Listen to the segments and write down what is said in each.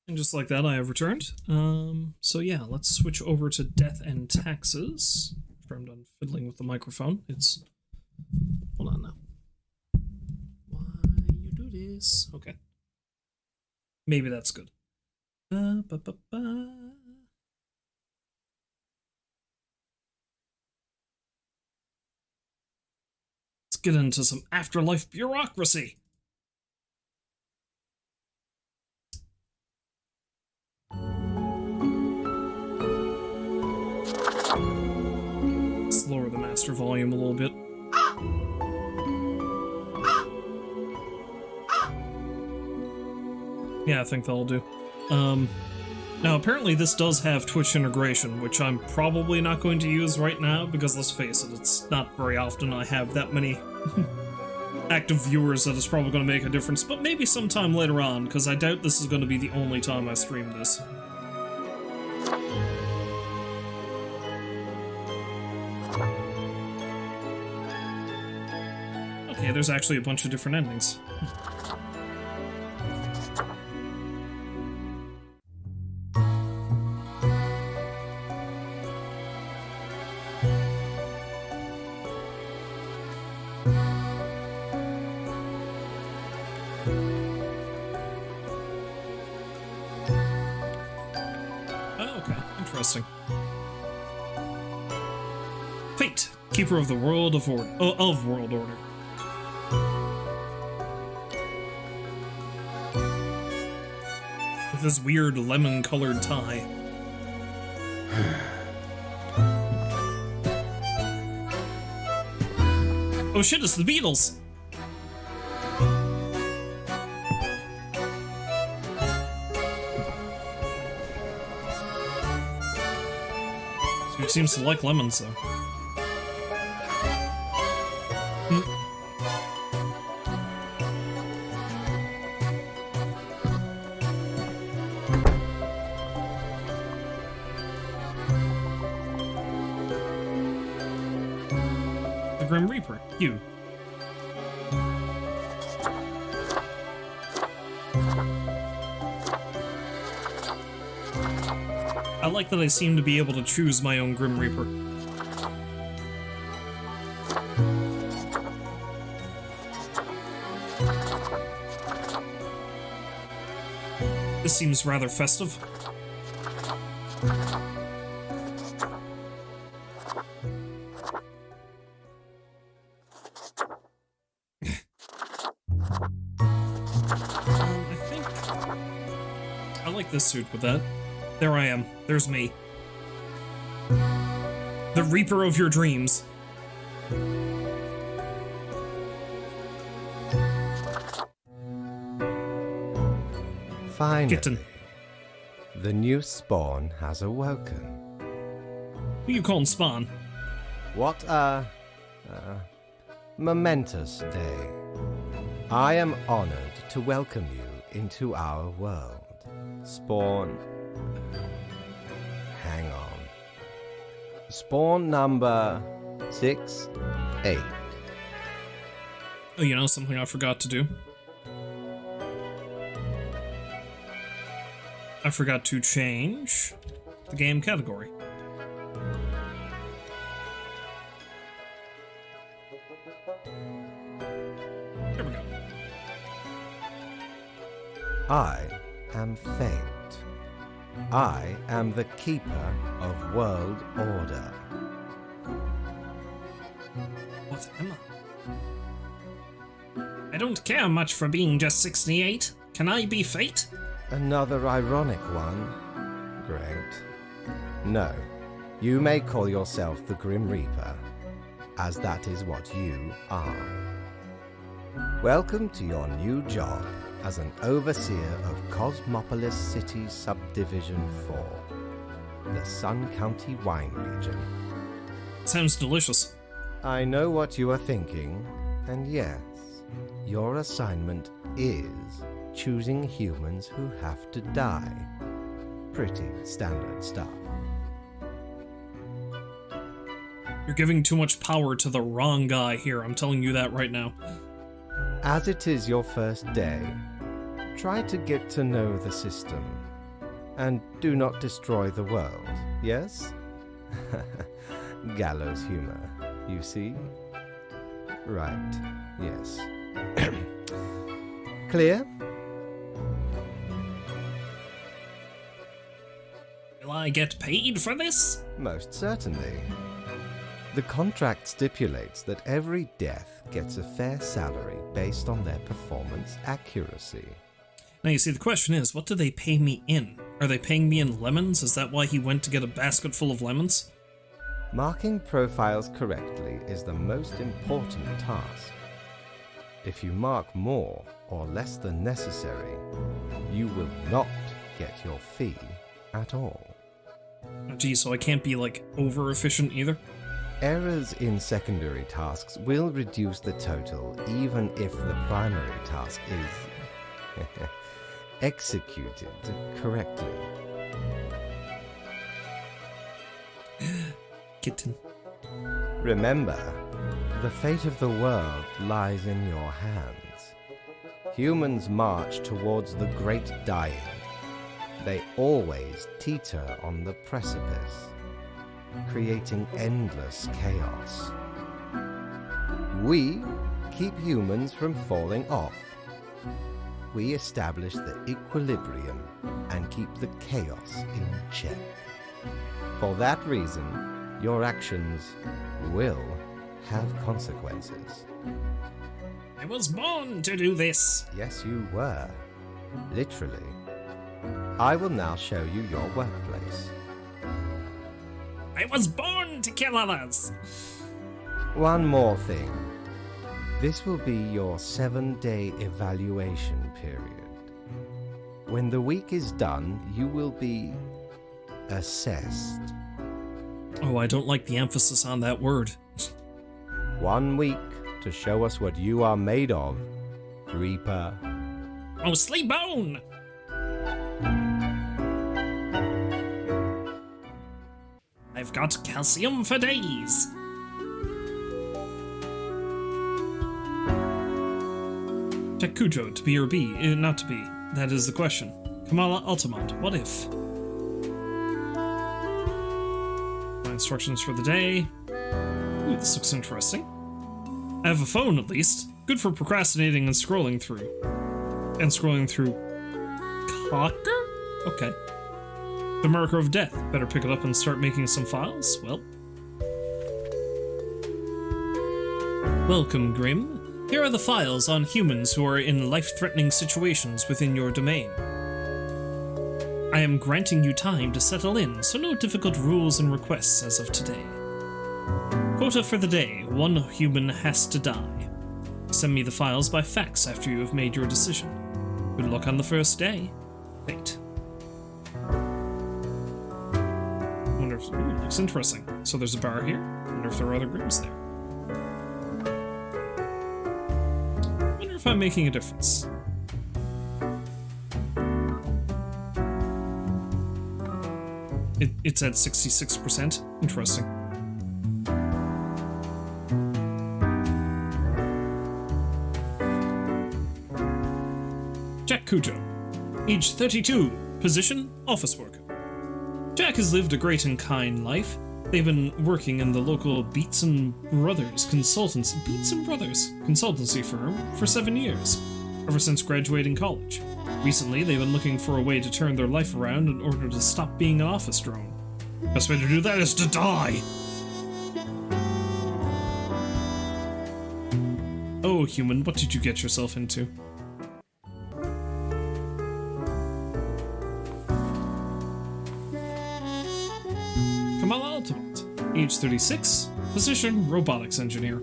And just like that, I have returned. So yeah, let's switch over to death and taxes. After I'm done fiddling with the microphone, it's... Hold on now. Why you do this? Okay. Maybe that's good. Ba, ba, ba, ba. Let's get into some afterlife bureaucracy. Let's lower the master volume a little bit. Yeah, I think that'll do. Now apparently this does have Twitch integration, which I'm probably not going to use right now, because let's face it, it's not very often I have that many active viewers that it's probably going to make a difference, but maybe sometime later on, because I doubt this is going to be the only time I stream this. Okay, there's actually a bunch of different endings. Fate, keeper of the world of world order. With this weird lemon-colored tie. Oh shit, it's the Beatles! Dude seems to like lemons, though. The Grim Reaper, you. I like that I seem to be able to choose my own Grim Reaper. This seems rather festive. I think I like this suit with that. There I am. There's me. The Reaper of your dreams. Finally, Kitten. The new spawn has awoken. Who you calling Spawn? What a momentous day. I am honored to welcome you into our world. Spawn. Hang on. Spawn number 6, 8. Oh, you know, something I forgot to do. I forgot to change the game category. Here we go. I am Fate. I am the keeper of world order. What am I? I don't care much for being just 68. Can I be Fate? Another ironic one. Great. No, you may call yourself the Grim Reaper, as that is what you are. Welcome to your new job as an overseer of Cosmopolis City Subdivision 4, the Sun County Wine Region. Sounds delicious. I know what you are thinking, and yes, your assignment is choosing humans who have to die. Pretty standard stuff. You're giving too much power to the wrong guy here, I'm telling you that right now. As it is your first day, try to get to know the system And do not destroy the world, yes? Gallows humor, you see? Right, yes. Clear? Will I get paid for this? Most certainly. The contract stipulates that every death gets a fair salary based on their performance accuracy. Now you see, the question is, what do they pay me in? Are they paying me in lemons? Is that why he went to get a basket full of lemons? Marking profiles correctly is the most important task. If you mark more or less than necessary, you will not get your fee at all. Oh, geez, so I can't be, like, over-efficient either? Errors in secondary tasks will reduce the total even if the primary task is executed correctly. Kitten. Remember, the fate of the world lies in your hands. Humans march towards the great dying. They always teeter on the precipice, creating endless chaos. We keep humans from falling off. We establish the equilibrium and keep the chaos in check. For that reason, your actions will have consequences. I was born to do this! Yes, you were. Literally. I will now show you your workplace. I was born to kill others! One more thing. This will be your 7-day evaluation period. When the week is done, you will be assessed. Oh, I don't like the emphasis on that word. 1 week to show us what you are made of, Reaper. Mostly bone! I've got calcium for days! Check Cujo to be or be, not to be. That is the question. Kamala Altamont, what if? My instructions for the day. Ooh, this looks interesting. I have a phone, at least. Good for procrastinating and scrolling through. And scrolling through... Cocker? Okay. The marker of death. Better pick it up and start making some files? Well. Welcome, Grim. Here are the files on humans who are in life-threatening situations within your domain. I am granting you time to settle in, so no difficult rules and requests as of today. Quota for the day, 1 human has to die. Send me the files by fax after you have made your decision. Good luck on the first day. Fate. Wonder if... Ooh, looks interesting. So there's a bar here. Wonder if there are other Grims there. Wonder if I'm making a difference. It's at 66%. Interesting. Jack Cujo. Age 32. Position, office worker. Jack has lived a great and kind life. They've been working in the local Beats and Brothers consultancy firm for 7 years, ever since graduating college. Recently, they've been looking for a way to turn their life around in order to stop being an office drone. Best way to do that is to die! Oh, human, what did you get yourself into? Kamala Altamont, age 36, position robotics engineer.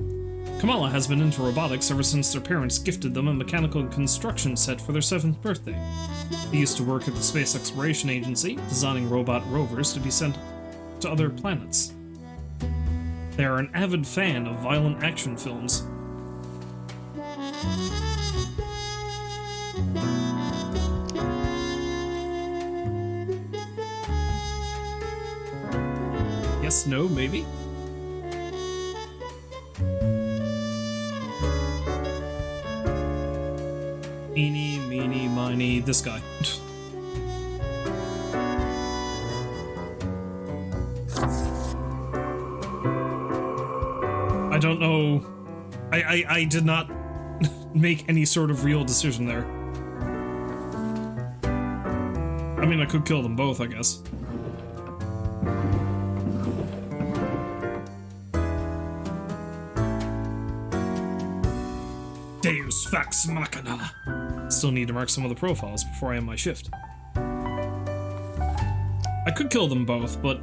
Kamala has been into robotics ever since their parents gifted them a mechanical construction set for their 7th birthday. They used to work at the Space Exploration Agency, designing robot rovers to be sent to other planets. They are an avid fan of violent action films. Yes, no, maybe? Eeny, meeny, miny, this guy. don't know. I did not make any sort of real decision there. I mean, I could kill them both, I guess. Deus Vax Machina. Still need to mark some of the profiles before I end my shift. I could kill them both, but...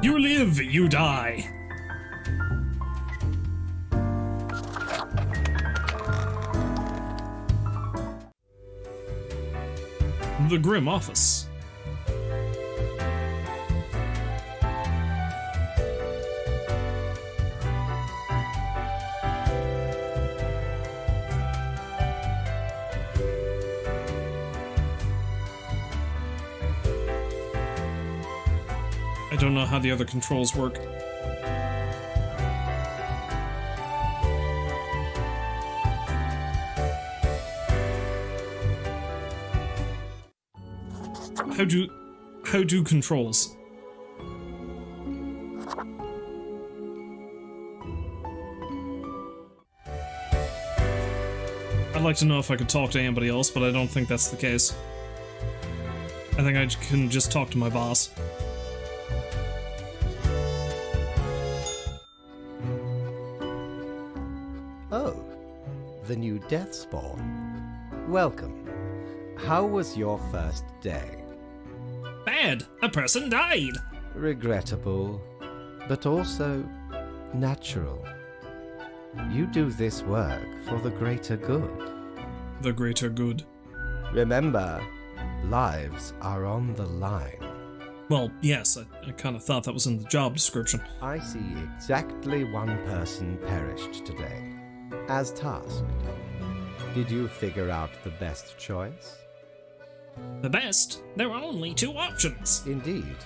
You live, you die. The Grim Office. I don't know how the other controls work. How do controls? I'd like to know if I could talk to anybody else, but I don't think that's the case. I think I can just talk to my boss. Oh, the new Death Spawn. Welcome. How was your first day? Bad! A person died! Regrettable, but also natural. You do this work for the greater good. The greater good. Remember, lives are on the line. Well, yes, I kind of thought that was in the job description. I see exactly one person perished today, as tasked. Did you figure out the best choice? The best? There are only two options. Indeed.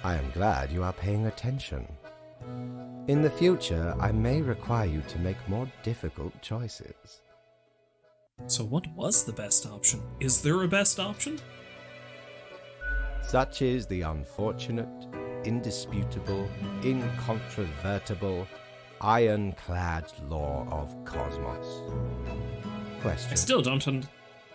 I am glad you are paying attention. In the future, I may require you to make more difficult choices. So what was the best option? Is there a best option? Such is the unfortunate, indisputable, incontrovertible, ironclad law of cosmos. Question.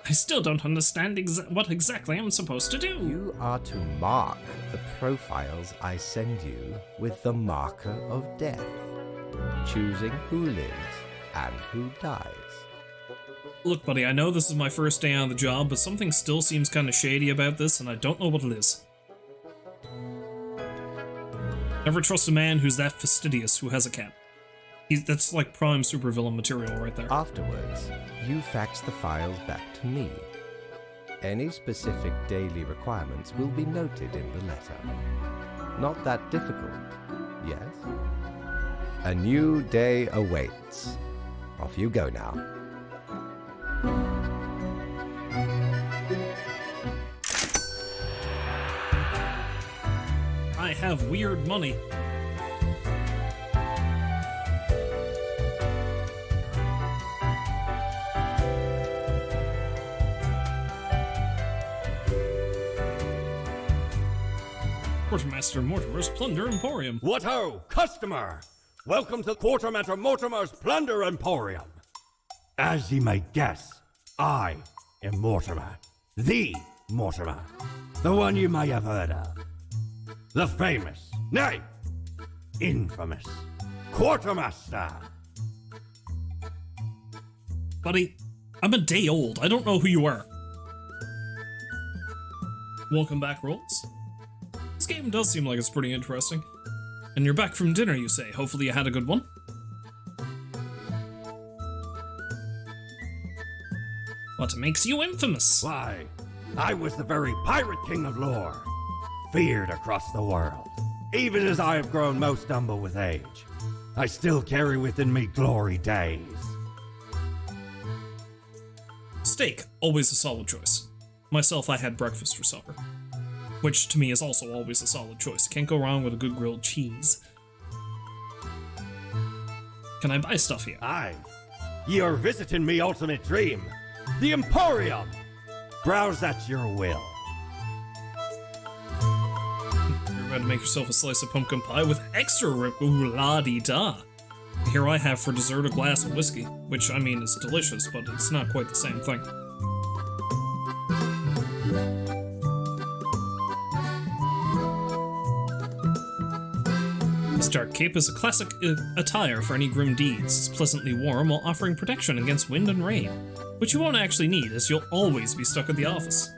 I still don't understand what exactly I'm supposed to do. You are to mark the profiles I send you with the marker of death, choosing who lives and who dies. Look, buddy, I know this is my first day on the job, but something still seems kind of shady about this, and I don't know what it is. Never trust a man who's that fastidious who has a cat. That's like prime supervillain material right there. Afterwards, you fax the files back to me. Any specific daily requirements will be noted in the letter. Not that difficult, yes? A new day awaits. Off you go now. I have weird money. Quartermaster Mortimer's Plunder Emporium. What ho, customer! Welcome to Quartermaster Mortimer's Plunder Emporium. As ye may guess, I am Mortimer. The Mortimer. The one you may have heard of. The famous, nay, infamous Quartermaster. Buddy, I'm a day old. I don't know who you are. Welcome back, Rolls. This game does seem like it's pretty interesting. And you're back from dinner, you say. Hopefully you had a good one. What makes you infamous? Why, I was the very pirate king of lore, feared across the world. Even as I have grown most humble with age, I still carry within me glory days. Steak, always a solid choice. Myself, I had breakfast for supper. Which, to me, is also always a solid choice. Can't go wrong with a good grilled cheese. Can I buy stuff here? Aye. Ye are visiting me ultimate dream, the Emporium. Browse at your will. You're Try to make yourself a slice of pumpkin pie with extra rip. Ooh la dee da. Here I have for dessert a glass of whiskey, which I mean is delicious, but it's not quite the same thing. This dark cape is a classic attire for any grim deeds. It's pleasantly warm while offering protection against wind and rain, which you won't actually need, as you'll always be stuck at the office.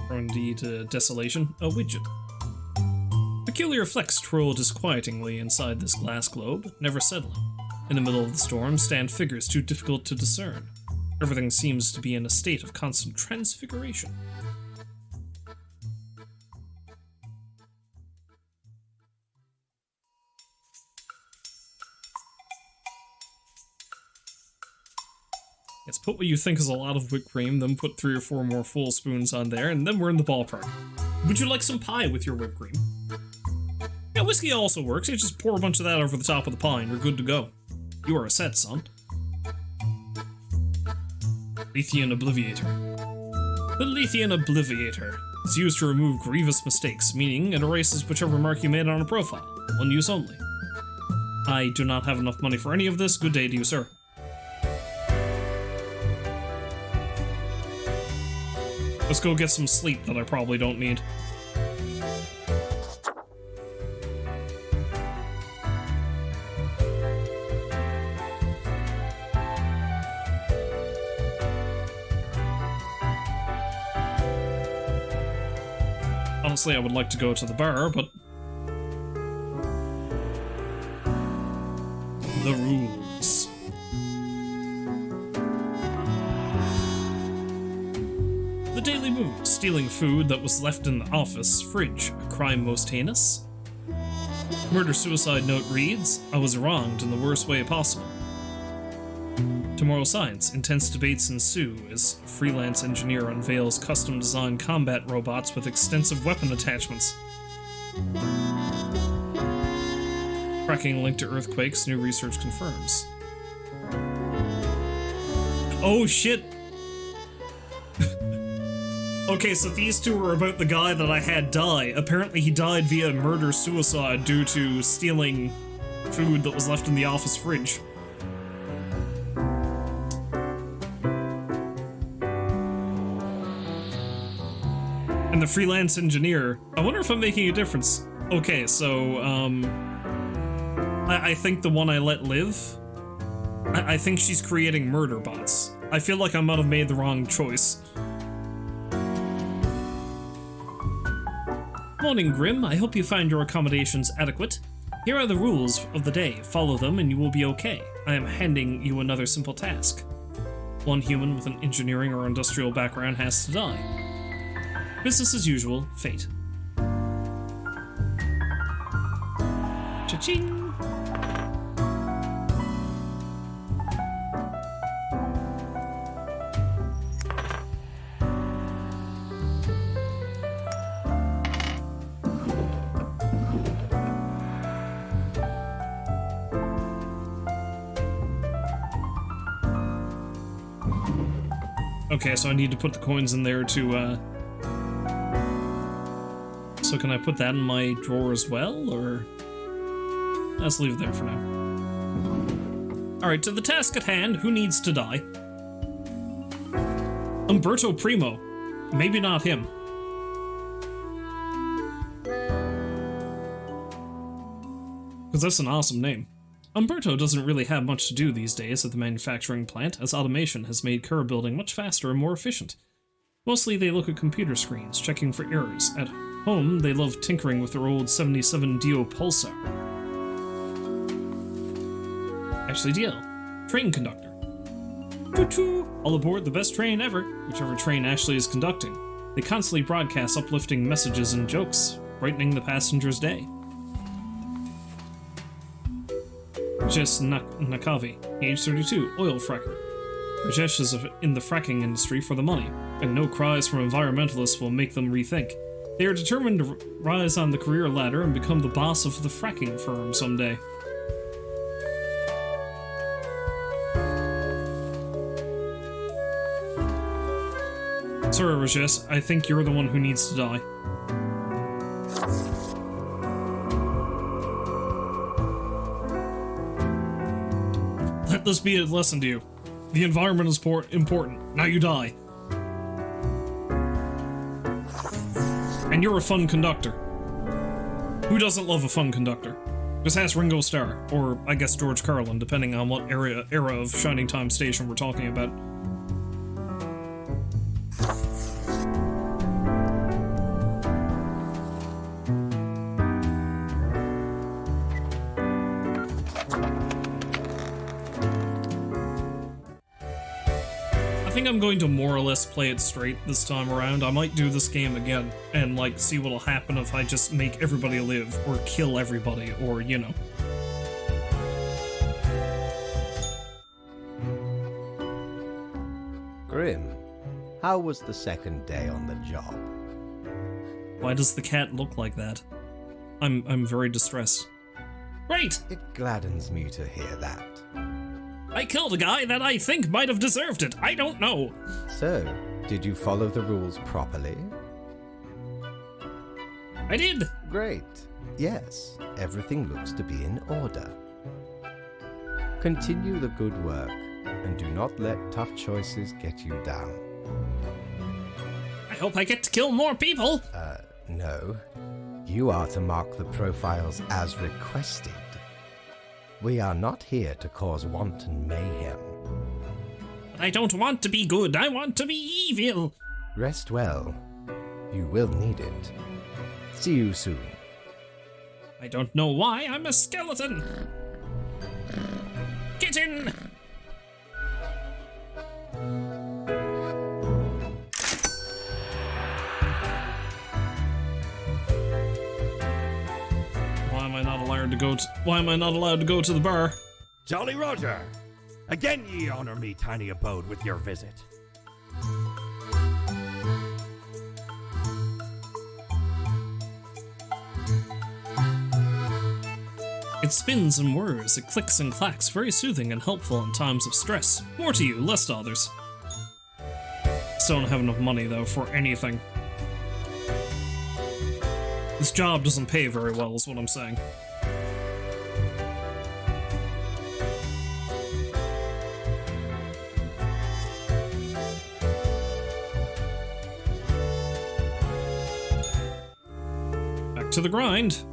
Prone to desolation, a widget. Peculiar flecks twirl disquietingly inside this glass globe, never settling. In the middle of the storm stand figures too difficult to discern. Everything seems to be in a state of constant transfiguration. Yes, put what you think is a lot of whipped cream, then put 3 or 4 more full spoons on there, and then we're in the ballpark. Would you like some pie with your whipped cream? Yeah, whiskey also works. You just pour a bunch of that over the top of the pie and you're good to go. You are a set, son. Lethean Obliviator. The Lethean Obliviator is used to remove grievous mistakes, meaning it erases whichever mark you made on a profile. One use only. I do not have enough money for any of this. Good day to you, sir. Let's go get some sleep that I probably don't need. Honestly, I would like to go to the bar, but... the rules. The Daily Mood, stealing food that was left in the office fridge, a crime most heinous. Murder-suicide note reads, I was wronged in the worst way possible. Tomorrow Science, intense debates ensue as freelance engineer unveils custom-designed combat robots with extensive weapon attachments. Tracking linked to earthquakes, new research confirms. Oh shit! Okay, so these two were about the guy that I had die. Apparently he died via murder-suicide due to stealing food that was left in the office fridge. And the freelance engineer, I wonder if I'm making a difference. Okay, so, I think the one I let live, I think she's creating murder bots. I feel like I might have made the wrong choice. Morning, Grim. I hope you find your accommodations adequate. Here are the rules of the day. Follow them and you will be okay. I am handing you another simple task. One human with an engineering or industrial background has to die. Business as usual, fate. Cha-ching! Okay, so I need to put the coins in there to, So can I put that in my drawer as well, or... let's leave it there for now. Alright, to the task at hand, who needs to die? Umberto Primo. Maybe not him. Because that's an awesome name. Umberto doesn't really have much to do these days at the manufacturing plant, as automation has made car building much faster and more efficient. Mostly they look at computer screens, checking for errors. At home, they love tinkering with their old 77 Dio Pulsar. Ashley DL, train conductor. Choo-choo! All aboard the best train ever, whichever train Ashley is conducting. They constantly broadcast uplifting messages and jokes, brightening the passengers' day. Rajesh Nakavi, age 32, oil fracker. Rajesh is in the fracking industry for the money, and no cries from environmentalists will make them rethink. They are determined to rise on the career ladder and become the boss of the fracking firm someday. Sorry, Rajesh, I think you're the one who needs to die. Let this be a lesson to you. The environment is important. Now you die. And you're a fun conductor. Who doesn't love a fun conductor? Just ask Ringo Starr, or I guess George Carlin, depending on what era of Shining Time Station we're talking about. I think I'm going to more or less play it straight this time around. I might do this game again and, like, see what'll happen if I just make everybody live, or kill everybody, or, you know. Grim, how was the second day on the job? Why does the cat look like that? I'm very distressed. Right! It gladdens me to hear that. I killed a guy that I think might have deserved it. I don't know. So, did you follow the rules properly? I did. Great. Yes, everything looks to be in order. Continue the good work, and do not let tough choices get you down. I hope I get to kill more people. No. You are to mark the profiles as requested. We are not here to cause wanton mayhem. But I don't want to be good. I want to be evil. Rest well. You will need it. See you soon. I don't know why I'm a skeleton. Get in. Why am I not allowed to go to the bar? Jolly Roger! Again ye honor me tiny abode with your visit. It spins and whirs, it clicks and clacks, very soothing and helpful in times of stress. More to you, less to others. Still don't have enough money, though, for anything. This job doesn't pay very well, is what I'm saying. Back to the grind.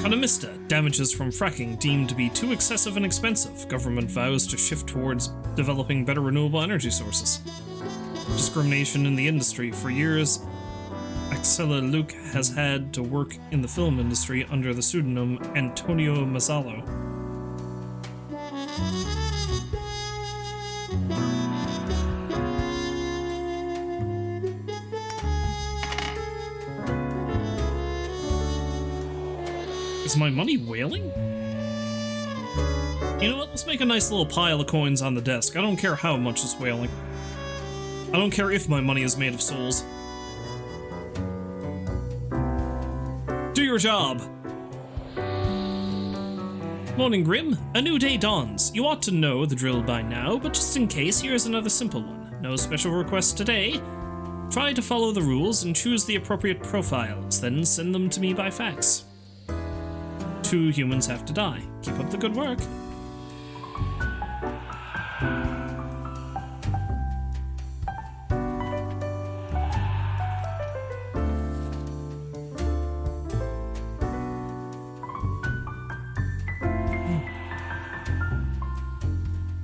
Economista, damages from fracking deemed to be too excessive and expensive. Government vows to shift towards developing better renewable energy sources. Discrimination in the industry. For years, Axela Luke has had to work in the film industry under the pseudonym Antonio Mazzalo. Is my money whaling? You know what? Let's make a nice little pile of coins on the desk. I don't care how much is whaling. I don't care if my money is made of souls. Do your job! Morning, Grim. A new day dawns. You ought to know the drill by now, but just in case, here's another simple one. No special requests today. Try to follow the rules and choose the appropriate profiles, then send them to me by fax. 2 humans have to die. Keep up the good work.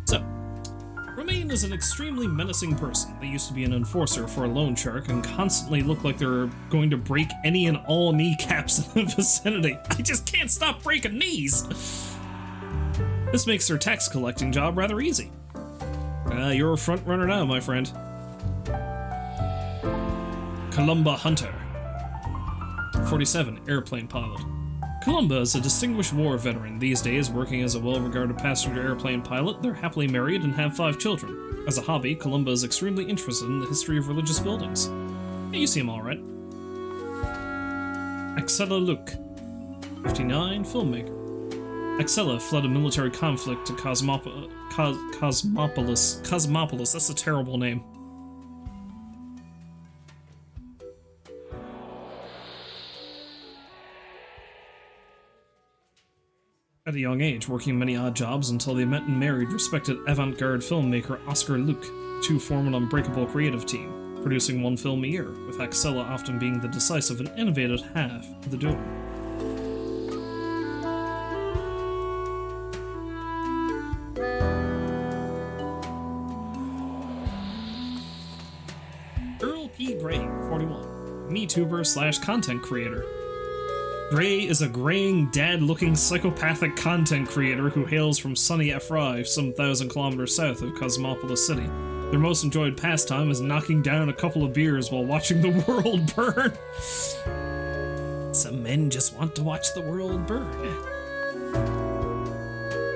So, Romaine is an extremely menacing person. They used to be an enforcer for a loan shark and constantly look like they're going to break any and all kneecaps in the vicinity. I just can't stop breaking knees! This makes their tax collecting job rather easy. You're a front runner now, my friend. Columba Hunter. 47, airplane pilot. Columba is a distinguished war veteran. These days, working as a well-regarded passenger airplane pilot, they're happily married and have 5 children. As a hobby, Columba is extremely interested in the history of religious buildings. Yeah, you seem alright. Axela Luke. 59, filmmaker. Axella fled a military conflict to Cosmopolis. Cosmopolis, that's a terrible name. At a young age, working many odd jobs until they met and married respected avant-garde filmmaker Oscar Luke. Two form an unbreakable creative team, producing one film a year, with Axella often being the decisive and innovative half of the duo. Earl P. Gray, 41, MeTuber / content creator. Gray is a graying, dad-looking psychopathic content creator who hails from sunny Afrai, some 1,000 kilometers south of Cosmopolis City. Their most enjoyed pastime is knocking down a couple of beers while watching the world burn. Some men just want to watch the world burn.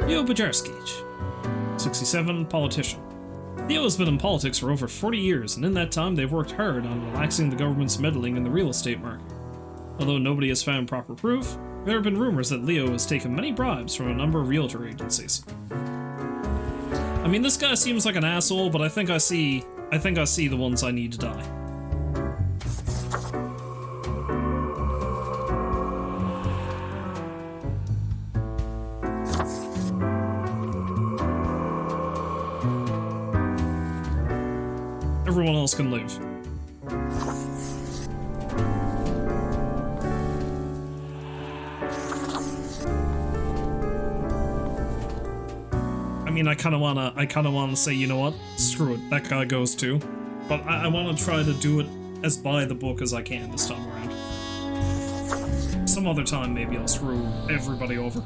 Leo Bajarskich, 67, politician. Leo has been in politics for over 40 years, and in that time they've worked hard on relaxing the government's meddling in the real estate market. Although nobody has found proper proof, there have been rumors that Leo has taken many bribes from a number of realtor agencies. I mean, this guy seems like an asshole, but I think I see the ones I need to die. Everyone else can live. I mean, I kind of wanna say, you know what? Screw it, that guy goes too. But I want to try to do it as by the book as I can this time around. Some other time, maybe I'll screw everybody over.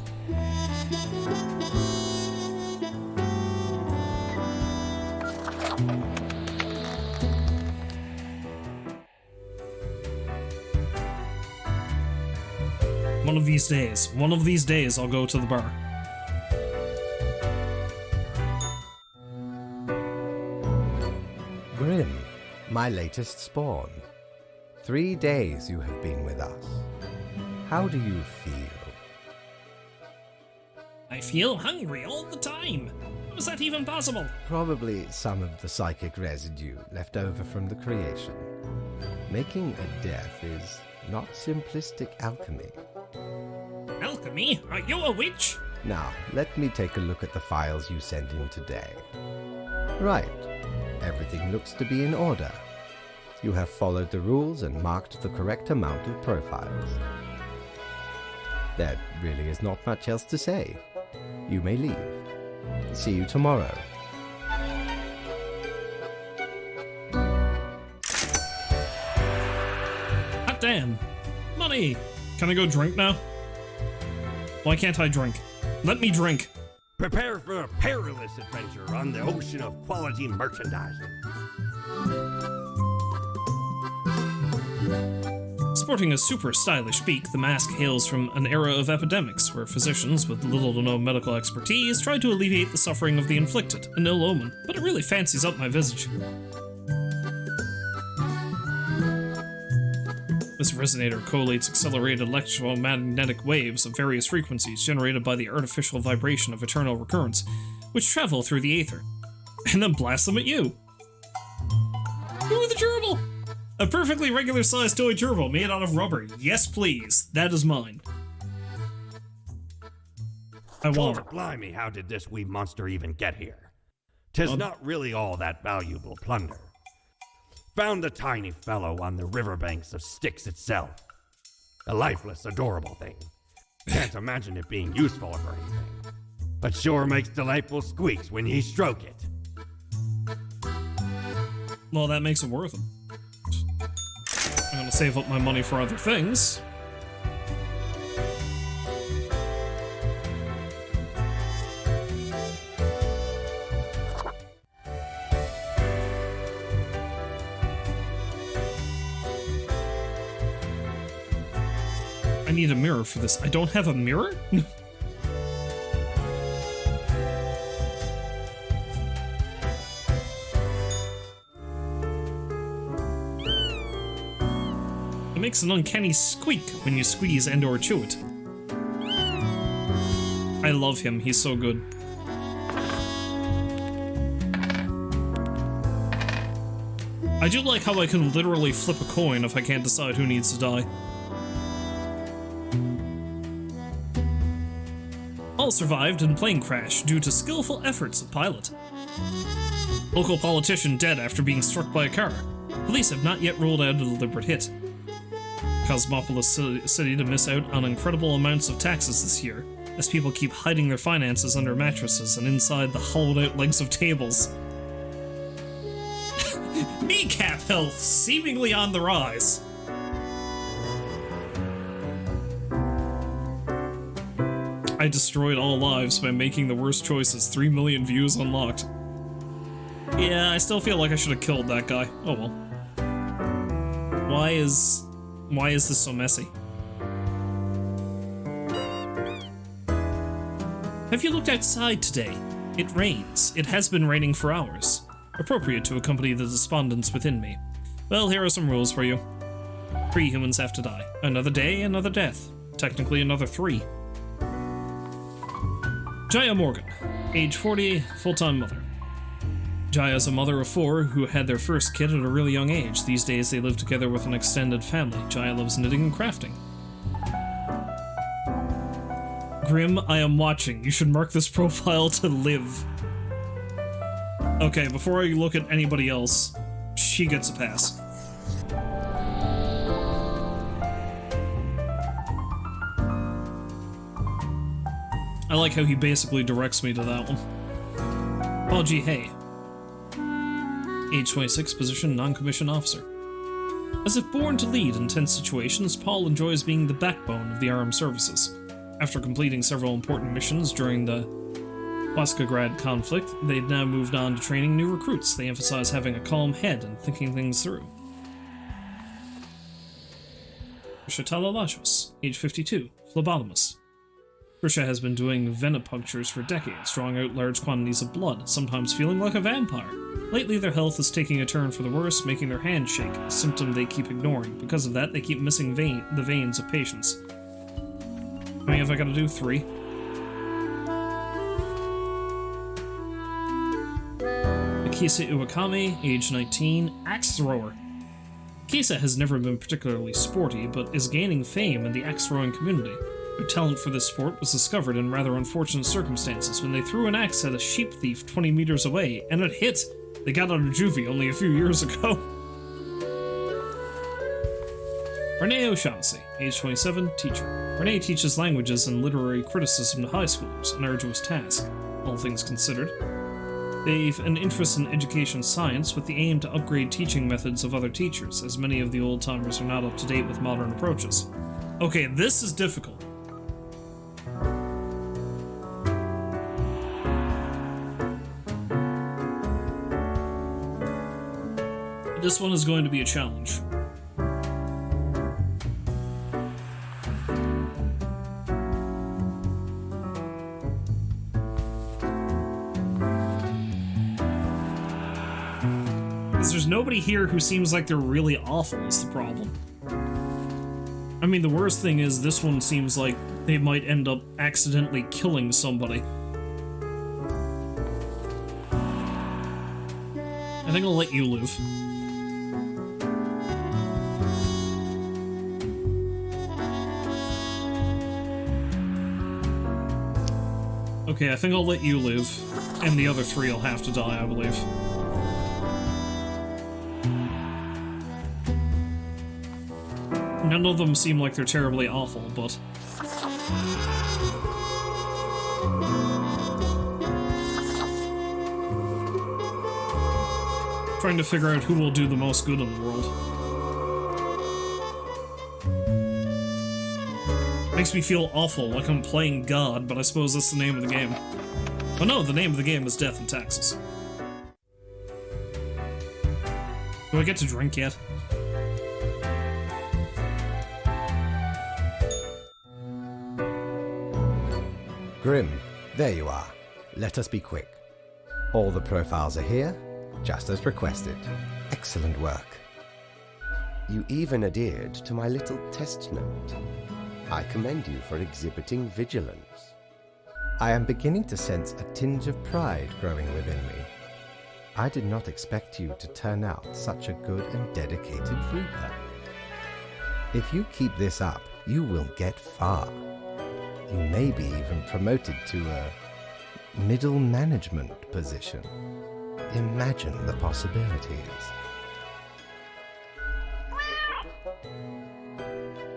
One of these days, I'll go to the bar. Grim, my latest spawn. 3 days you have been with us. How do you feel? I feel hungry all the time. How is that even possible? Probably some of the psychic residue left over from the creation. Making a death is not simplistic alchemy. Alchemy? Are you a witch? Now, let me take a look at the files you sent in today. Right. Everything looks to be in order. You have followed the rules and marked the correct amount of profiles. There really is not much else to say. You may leave. See you tomorrow. Hot damn. Money! Can I go drink now? Why can't I drink? Let me drink! Prepare for a perilous adventure on the ocean of quality merchandising. Sporting a super stylish beak, the mask hails from an era of epidemics where physicians with little to no medical expertise tried to alleviate the suffering of the inflicted, an ill omen, but it really fancies up my visage. This resonator collates accelerated electromagnetic waves of various frequencies generated by the artificial vibration of eternal recurrence, which travel through the aether, and then blast them at you. Ooh, the gerbil! A perfectly regular-sized toy gerbil made out of rubber. Yes, please. That is mine. I want it. Blimey, how did this wee monster even get here? 'Tis not really all that valuable plunder. Found the tiny fellow on the riverbanks of Styx itself. A lifeless, adorable thing. Can't imagine it being useful for anything. But sure makes delightful squeaks when ye stroke it. Well, that makes it worth it. I'm gonna save up my money for other things. I need a mirror for this. I don't have a mirror? It makes an uncanny squeak when you squeeze and or chew it. I love him, he's so good. I do like how I can literally flip a coin if I can't decide who needs to die. All survived in plane crash due to skillful efforts of pilot. Local politician dead after being struck by a car. Police have not yet ruled out a deliberate hit. Cosmopolis City to miss out on incredible amounts of taxes this year, as people keep hiding their finances under mattresses and inside the hollowed-out legs of tables. Kneecap health seemingly on the rise. I destroyed all lives by making the worst choices. 3 million views unlocked. Yeah, I still feel like I should have killed that guy. Oh well. Why is this so messy? Have you looked outside today? It rains. It has been raining for hours. Appropriate to accompany the despondence within me. Well, here are some rules for you. 3 humans have to die. Another day, another death. Technically another 3. Jaya Morgan, age 40, full-time mother. Jaya is a mother of 4 who had their first kid at a really young age. These days they live together with an extended family. Jaya loves knitting and crafting. Grim, I am watching. You should mark this profile to live. Okay, before I look at anybody else, she gets a pass. I like how he basically directs me to that one. Paul G. Hay. Age 26, position non-commissioned officer. As if born to lead in tense situations, Paul enjoys being the backbone of the armed services. After completing several important missions during the Waskagrad conflict, they've now moved on to training new recruits. They emphasize having a calm head and thinking things through. Trisha Lashos, age 52, phlebotomist. Trisha has been doing venipunctures for decades, drawing out large quantities of blood, sometimes feeling like a vampire. Lately, their health is taking a turn for the worse, making their hands shake, a symptom they keep ignoring. Because of that, they keep missing the veins of patients. How many have I got to do? 3. Akisa Iwakami, age 19, axe thrower. Akisa has never been particularly sporty, but is gaining fame in the axe throwing community. Their talent for this sport was discovered in rather unfortunate circumstances when they threw an axe at a sheep thief 20 meters away, and it hit! They got out of juvie only a few years ago. Renee O'Shaughnessy, age 27, teacher. Renee teaches languages and literary criticism to high schoolers, an arduous task, all things considered. They've an interest in education science with the aim to upgrade teaching methods of other teachers, as many of the old-timers are not up to date with modern approaches. Okay, this is difficult. This one is going to be a challenge. Because there's nobody here who seems like they're really awful is the problem. I mean, the worst thing is this one seems like they might end up accidentally killing somebody. I think I'll let you live. Okay, I think I'll let you live, and the other 3 will have to die, I believe. None of them seem like they're terribly awful, but... trying to figure out who will do the most good in the world. Makes me feel awful, like I'm playing God, but I suppose that's the name of the game. Oh no, the name of the game is Death and Taxes. Do I get to drink yet? Grim, there you are. Let us be quick. All the profiles are here, just as requested. Excellent work. You even adhered to my little test note. I commend you for exhibiting vigilance. I am beginning to sense a tinge of pride growing within me. I did not expect you to turn out such a good and dedicated Reaper. If you keep this up, you will get far. You may be even promoted to a middle management position. Imagine the possibilities.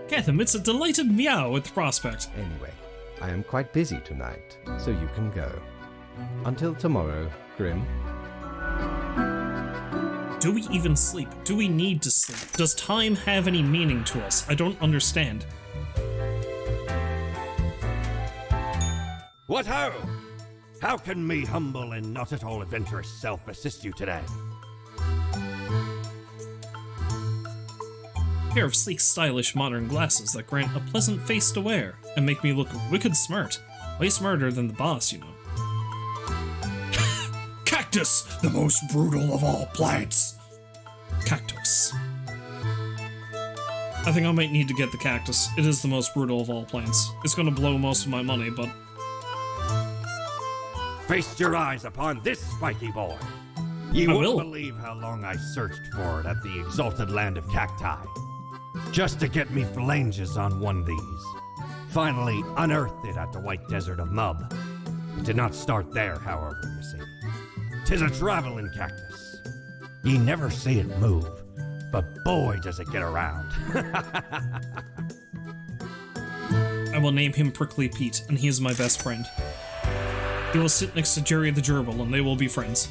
Cathem, it's a delighted meow at the prospect. Anyway, I am quite busy tonight, so you can go. Until tomorrow, Grim. Do we even sleep? Do we need to sleep? Does time have any meaning to us? I don't understand. What ho! How can me humble and not at all adventurous self assist you today? A pair of sleek, stylish, modern glasses that grant a pleasant face to wear and make me look wicked smart. Way smarter than the boss, you know. Cactus, the most brutal of all plants! Cactus. I think I might need to get the cactus. It is the most brutal of all plants. It's gonna blow most of my money, but... Feast your eyes upon this spiky boy. You I won't will. believe how long I searched for it at the exalted land of cacti. Just to get me phalanges on one of these. Finally unearthed it at the White Desert of Mub. It did not start there, however, you see. 'Tis a traveling cactus. Ye never see it move, but boy does it get around. I will name him Prickly Pete, and he is my best friend. He will sit next to Jerry the Gerbil, and they will be friends.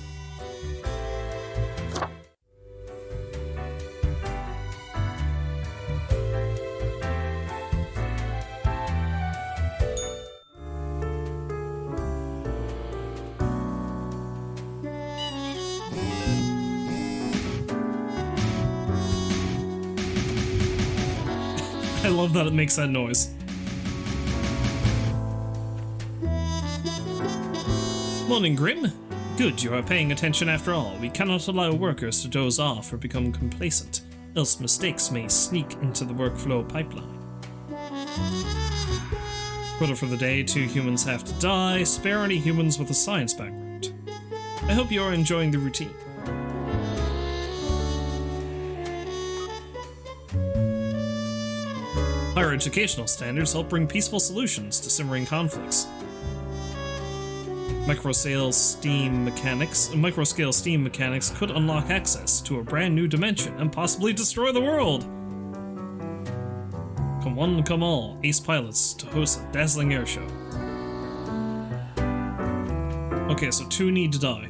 I love that it makes that noise. Morning, Grim. Good, you are paying attention after all. We cannot allow workers to doze off or become complacent, else mistakes may sneak into the workflow pipeline. Quota for the day, 2 humans have to die. Spare any humans with a science background. I hope you are enjoying the routine. Higher educational standards help bring peaceful solutions to simmering conflicts. Microscale steam mechanics could unlock access to a brand new dimension and possibly destroy the world. Come one, come all, ace pilots to host a dazzling air show. Okay, so 2 need to die.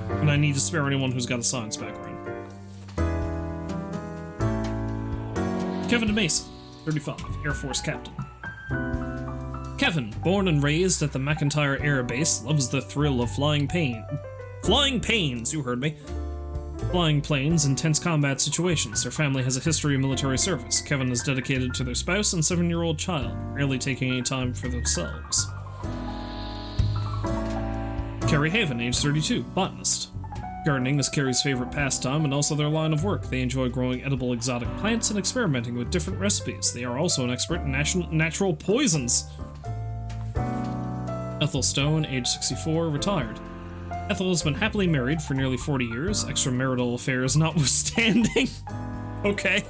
And I need to spare anyone who's got a science background. Kevin Mason, 35, Air Force Captain. Kevin, born and raised at the McIntyre Air Base, loves the thrill of flying pains, you heard me. Flying planes in tense combat situations. Their family has a history of military service. Kevin is dedicated to their spouse and 7-year-old child, rarely taking any time for themselves. Carrie Haven, age 32, botanist. Gardening is Carrie's favorite pastime and also their line of work. They enjoy growing edible exotic plants and experimenting with different recipes. They are also an expert in natural poisons. Ethel Stone, age 64, retired. Ethel has been happily married for nearly 40 years, extramarital affairs notwithstanding. Okay.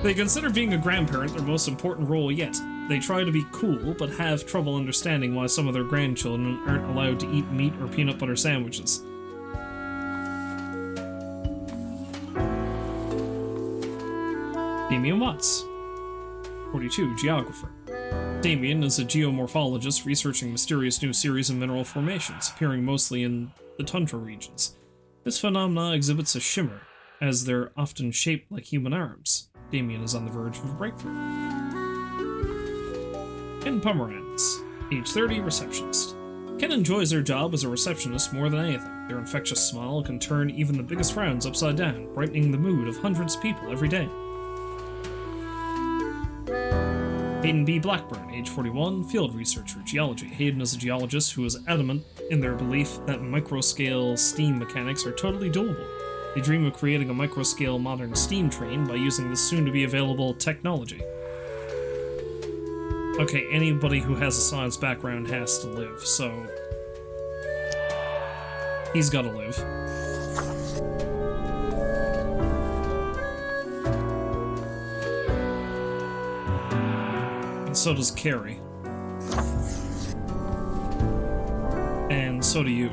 They consider being a grandparent their most important role yet. They try to be cool, but have trouble understanding why some of their grandchildren aren't allowed to eat meat or peanut butter sandwiches. Damien Watts, 42, geographer. Damien is a geomorphologist researching mysterious new series of mineral formations, appearing mostly in the tundra regions. This phenomena exhibits a shimmer, as they're often shaped like human arms. Damien is on the verge of a breakthrough. Ken Pomeranz, age 30, receptionist. Ken enjoys their job as a receptionist more than anything. Their infectious smile can turn even the biggest frowns upside down, brightening the mood of hundreds of people every day. Hayden B. Blackburn, age 41, field researcher, geology. Hayden is a geologist who is adamant in their belief that micro-scale steam mechanics are totally doable. They dream of creating a micro-scale modern steam train by using this soon-to-be-available technology. Okay, anybody who has a science background has to live, so... he's gotta live. And so does Carrie. And so do you.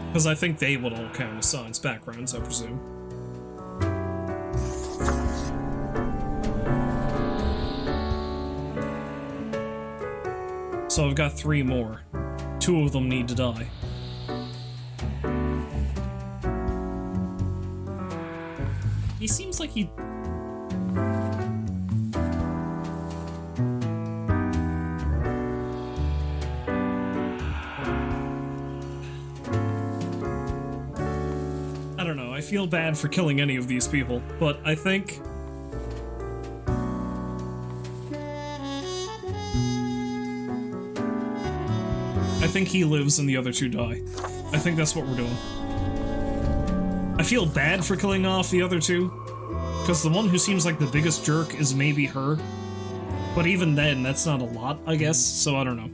Because I think they would all count as science backgrounds, I presume. So I've got 3 more. 2 of them need to die. He seems like he... I don't know, I feel bad for killing any of these people, but I think... he lives and the other 2 die. I think that's what we're doing. I feel bad for killing off the other 2, because the one who seems like the biggest jerk is maybe her. But even then, that's not a lot, I guess, so I don't know.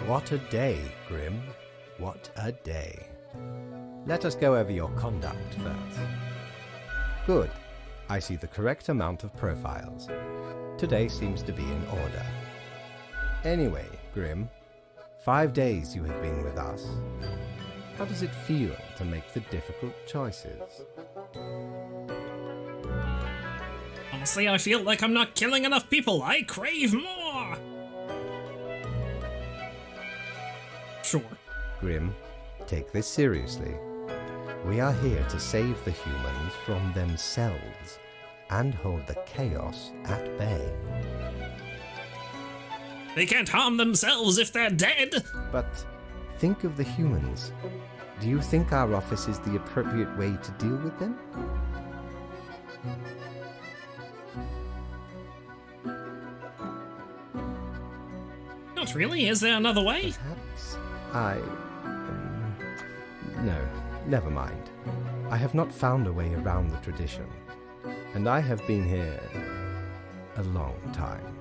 What a day, Grim. What a day. Let us go over your conduct first. Good. I see the correct amount of profiles. Today seems to be in order. Anyway, Grim, 5 days you have been with us. How does it feel to make the difficult choices? Honestly, I feel like I'm not killing enough people. I crave more! Sure. Grim, take this seriously. We are here to save the humans from themselves and hold the chaos at bay. They can't harm themselves if they're dead! But think of the humans. Do you think our office is the appropriate way to deal with them? Not really. Is there another way? Perhaps. No, never mind. I have not found a way around the tradition, and I have been here a long time.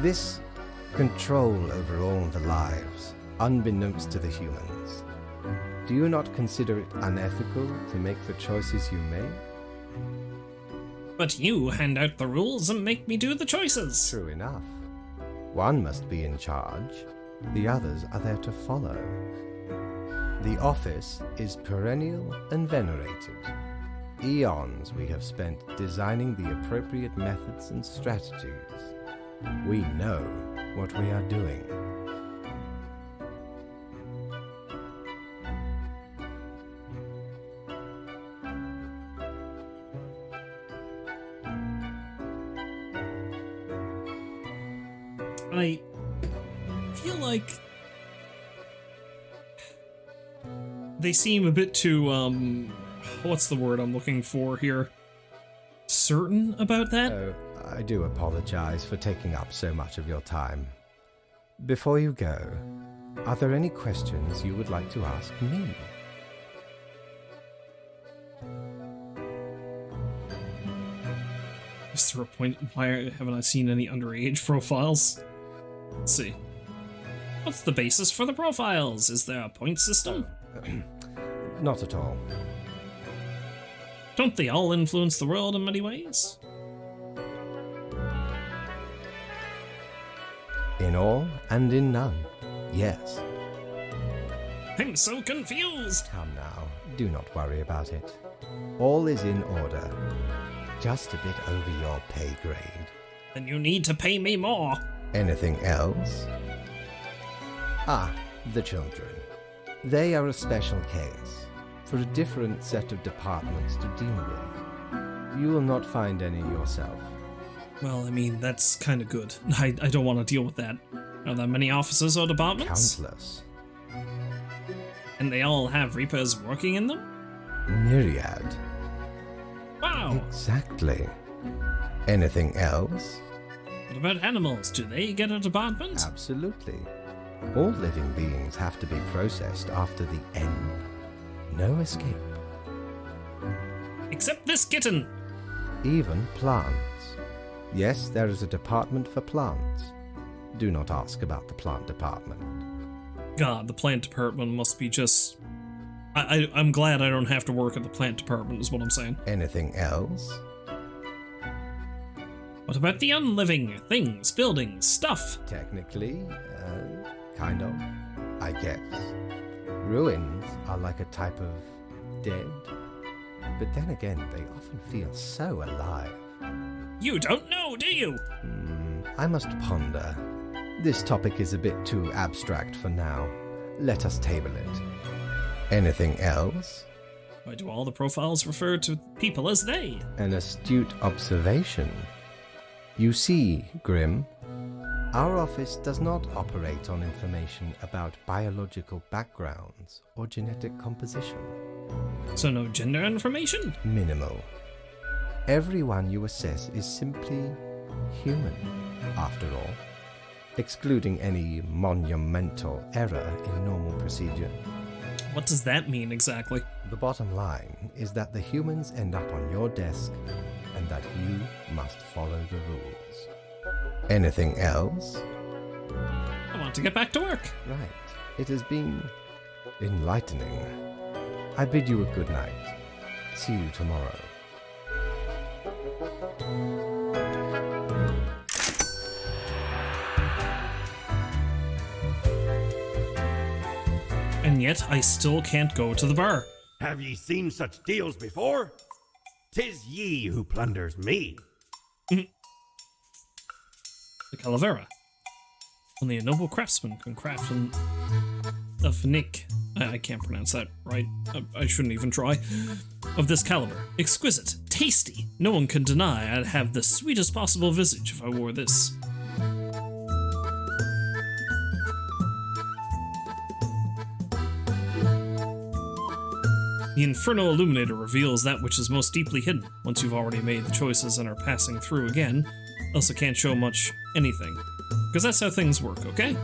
This control over all the lives, unbeknownst to the humans, do you not consider it unethical to make the choices you make? But you hand out the rules and make me do the choices. True enough. One must be in charge. The others are there to follow. The office is perennial and venerated. Eons we have spent designing the appropriate methods and strategies. We know what we are doing. I feel like they seem a bit too, what's the word I'm looking for here? Certain about that? Oh, I do apologize for taking up so much of your time. Before you go, are there any questions you would like to ask me? Is there a point? Why haven't I seen any underage profiles? Let's see. What's the basis for the profiles? Is there a point system? Not at all. Don't they all influence the world in many ways? In all and in none, yes. I'm so confused! Come now, do not worry about it. All is in order. Just a bit over your pay grade. Then you need to pay me more. Anything else? Ah, the children. They are a special case, for a different set of departments to deal with. You will not find any yourself. Well, I mean, that's kind of good. I don't want to deal with that. Are there many offices or departments? Countless. And they all have Reapers working in them? Myriad. Wow! Exactly. Anything else? What about animals? Do they get a department? Absolutely. All living beings have to be processed after the end. No escape. Except this kitten! Even plants. Yes, there is a department for plants. Do not ask about the plant department. God, the plant department must be just... I'm glad I don't have to work at the plant department, is what I'm saying. Anything else? What about the unliving? Things, buildings, stuff? Technically, kind of, I guess. Ruins are like a type of dead. But then again, they often feel so alive. You don't know, do you? I must ponder. This topic is a bit too abstract for now. Let us table it. Anything else? Why do all the profiles refer to people as they? An astute observation. You see, Grim, our office does not operate on information about biological backgrounds or genetic composition. So no gender information? Minimal. Everyone you assess is simply human, after all, excluding any monumental error in normal procedure. What does that mean exactly? The bottom line is that the humans end up on your desk and that you must follow the rules. Anything else? I want to get back to work. Right. It has been enlightening. I bid you a good night. See you tomorrow. And yet, I still can't go to the bar. Have ye seen such deals before? 'Tis ye who plunders me. The Calavera. Only a noble craftsman can craft a finick. I can't pronounce that right. I shouldn't even try. Of this caliber. Exquisite. Tasty. No one can deny I'd have the sweetest possible visage if I wore this. The Inferno Illuminator reveals that which is most deeply hidden once you've already made the choices and are passing through again, else it can't show much anything. Because that's how things work, okay?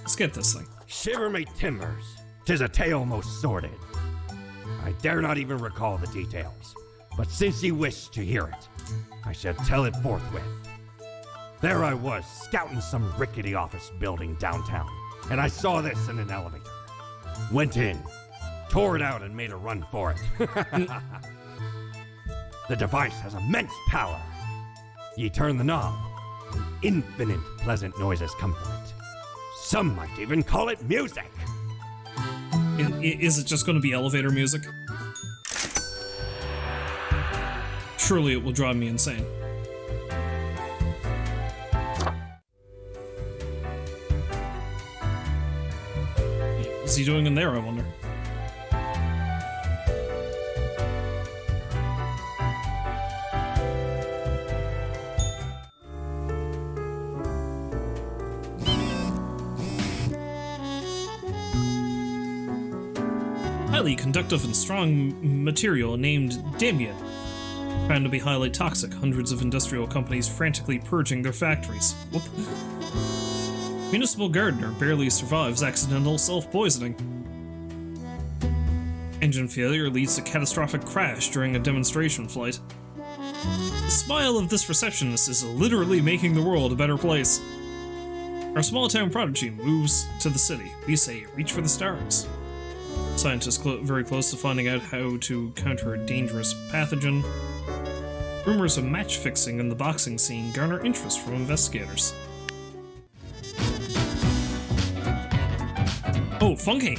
Let's get this thing. Shiver me timbers. 'Tis a tale most sordid. I dare not even recall the details, but since ye wish to hear it, I shall tell it forthwith. There I was, scouting some rickety office building downtown, and I saw this in an elevator. Went in, tore it out, and made a run for it. The device has immense power. Ye turn the knob, and infinite pleasant noises come from it. Some might even call it music. Is it just going to be elevator music? Surely it will drive me insane. What's he doing in there, I wonder? Highly conductive and strong material named Damian. Found to be highly toxic, hundreds of industrial companies frantically purging their factories. Whoop. Municipal gardener barely survives accidental self-poisoning. Engine failure leads to catastrophic crash during a demonstration flight. The smile of this receptionist is literally making the world a better place. Our small-town prodigy moves to the city. We say, reach for the stars. Scientists very close to finding out how to counter a dangerous pathogen. Rumors of match fixing in the boxing scene garner interest from investigators. Oh, funky!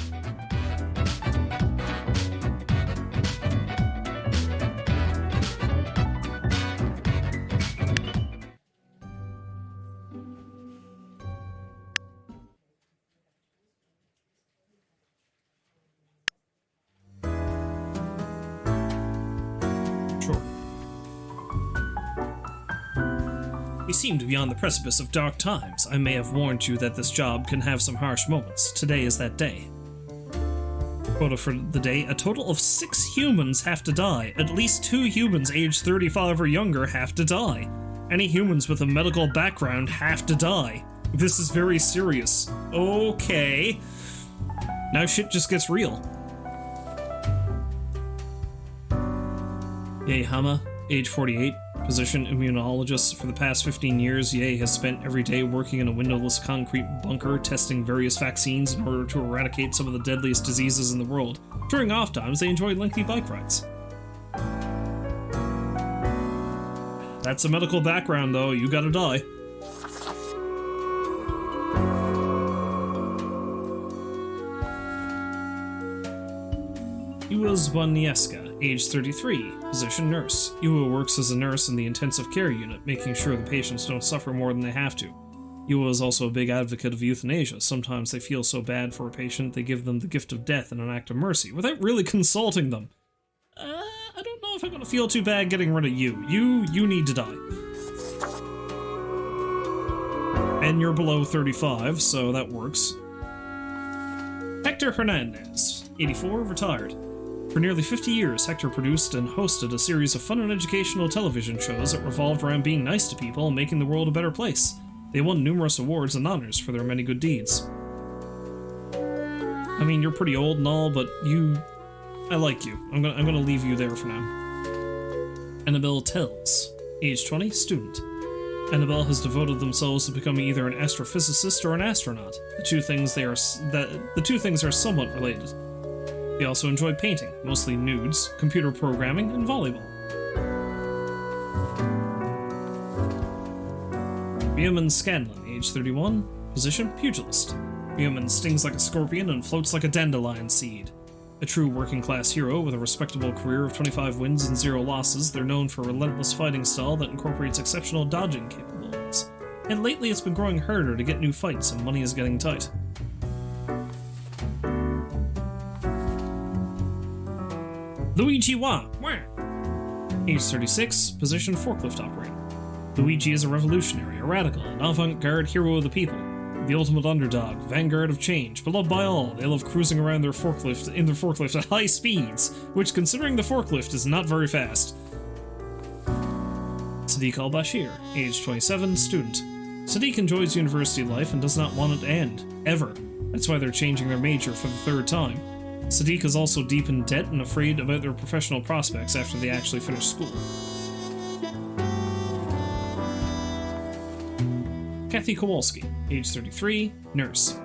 We seem to be on the precipice of dark times. I may have warned you that this job can have some harsh moments. Today is that day. Quota for the day: a total of 6 humans have to die. At least 2 humans aged 35 or younger have to die. Any humans with a medical background have to die. This is very serious. Okay. Now shit just gets real. Ye Hama, age 48, position immunologist. For the past 15 years, Ye has spent every day working in a windowless concrete bunker, testing various vaccines in order to eradicate some of the deadliest diseases in the world. During off times, they enjoy lengthy bike rides. That's a medical background, though. You gotta die. Iwa Zwanieska, age 33, position nurse. Iwa works as a nurse in the intensive care unit, making sure the patients don't suffer more than they have to. Iwa is also a big advocate of euthanasia. Sometimes they feel so bad for a patient, they give them the gift of death in an act of mercy, without really consulting them. I don't know if I'm gonna feel too bad getting rid of you. You need to die. And you're below 35, so that works. Hector Hernandez, 84, retired. For nearly 50 years, Hector produced and hosted a series of fun and educational television shows that revolved around being nice to people and making the world a better place. They won numerous awards and honors for their many good deeds. I mean, you're pretty old and all, but I like you. I'm gonna leave you there for now. Annabelle Tells, age 20, student. Annabelle has devoted themselves to becoming either an astrophysicist or an astronaut. The two things are somewhat related. They also enjoy painting, mostly nudes, computer programming, and volleyball. Beoman Scanlon, age 31, position pugilist. Beoman stings like a scorpion and floats like a dandelion seed. A true working-class hero with a respectable career of 25 wins and 0 losses, they're known for a relentless fighting style that incorporates exceptional dodging capabilities. And lately it's been growing harder to get new fights and money is getting tight. Luigi Wa, age 36, position forklift operator. Luigi is a revolutionary, a radical, an avant-garde hero of the people. The ultimate underdog, vanguard of change, beloved by all. They love cruising around their forklift at high speeds, which, considering the forklift, is not very fast. Sadiq al-Bashir, age 27, student. Sadiq enjoys university life and does not want it to end, ever. That's why they're changing their major for the 3rd time. Sadiq is also deep in debt and afraid about their professional prospects after they actually finish school. Kathy Kowalski, age 33, nurse.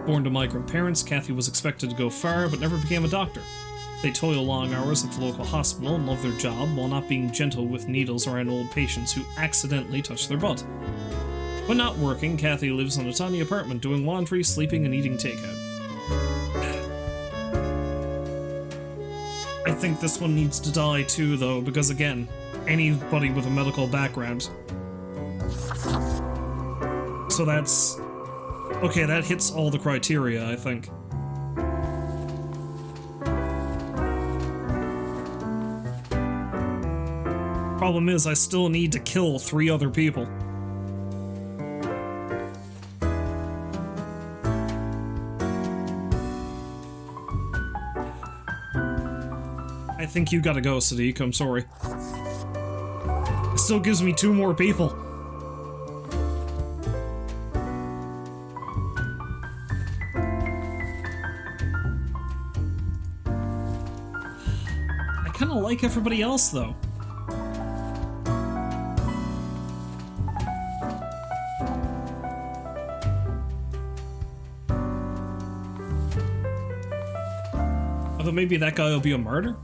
Born to migrant parents, Kathy was expected to go far but never became a doctor. They toil long hours at the local hospital and love their job while not being gentle with needles around old patients who accidentally touch their butt. When not working, Kathy lives in a tiny apartment doing laundry, sleeping, and eating takeout. I think this one needs to die too, though, because again, anybody with a medical background. So that's... okay, that hits all the criteria, I think. Problem is, I still need to kill 3 other people. I think you gotta go, Sadiq, I'm sorry. It still gives me 2 more people. I kinda like everybody else, though. Although maybe that guy will be a martyr?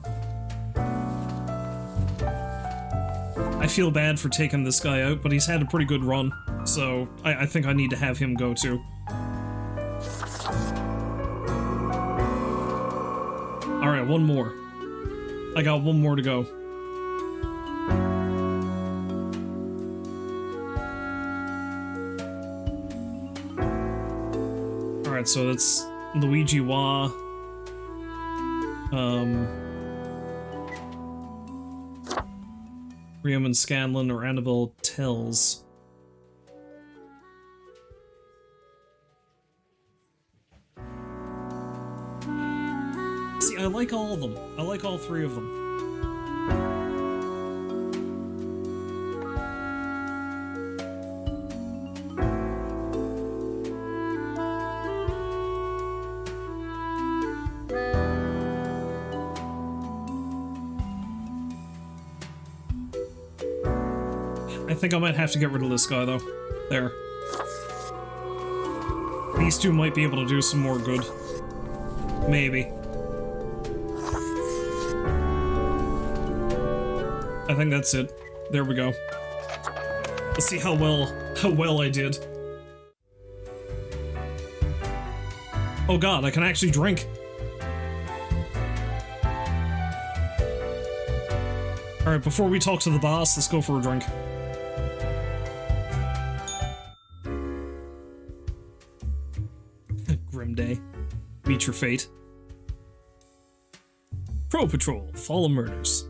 I feel bad for taking this guy out, but he's had a pretty good run, so I think I need to have him go too. Alright, 1 more. I got 1 more to go. Alright, so that's Luigi Wa. Riam and Scanlan or Annabelle Tells. See, I like all of them. I like all three of them. I think I might have to get rid of this guy, though. There. These two might be able to do some more good. Maybe. I think that's it. There we go. Let's see how well I did. Oh god, I can actually drink. Alright, before we talk to the boss, let's go for a drink. Grim day. Meet your fate. Pro Patrol, Fall of Murders.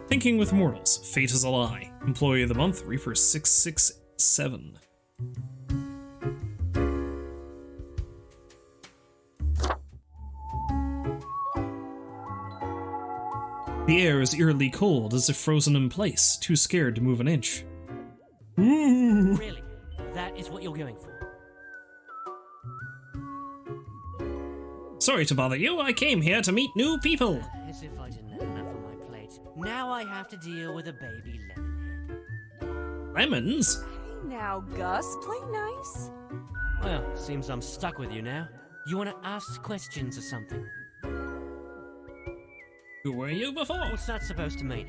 Thinking with Mortals, Fate is a Lie. Employee of the Month, Reaper 667. The air is eerily cold, as if frozen in place, too scared to move an inch. Ooh. Really? That is what you're going for? Sorry to bother you, I came here to meet new people. As if I didn't have enough on my plate. Now I have to deal with a baby lemonhead. Lemons? Hey now, Gus, play nice. Well, seems I'm stuck with you now. You want to ask questions or something? Who were you before? What's that supposed to mean?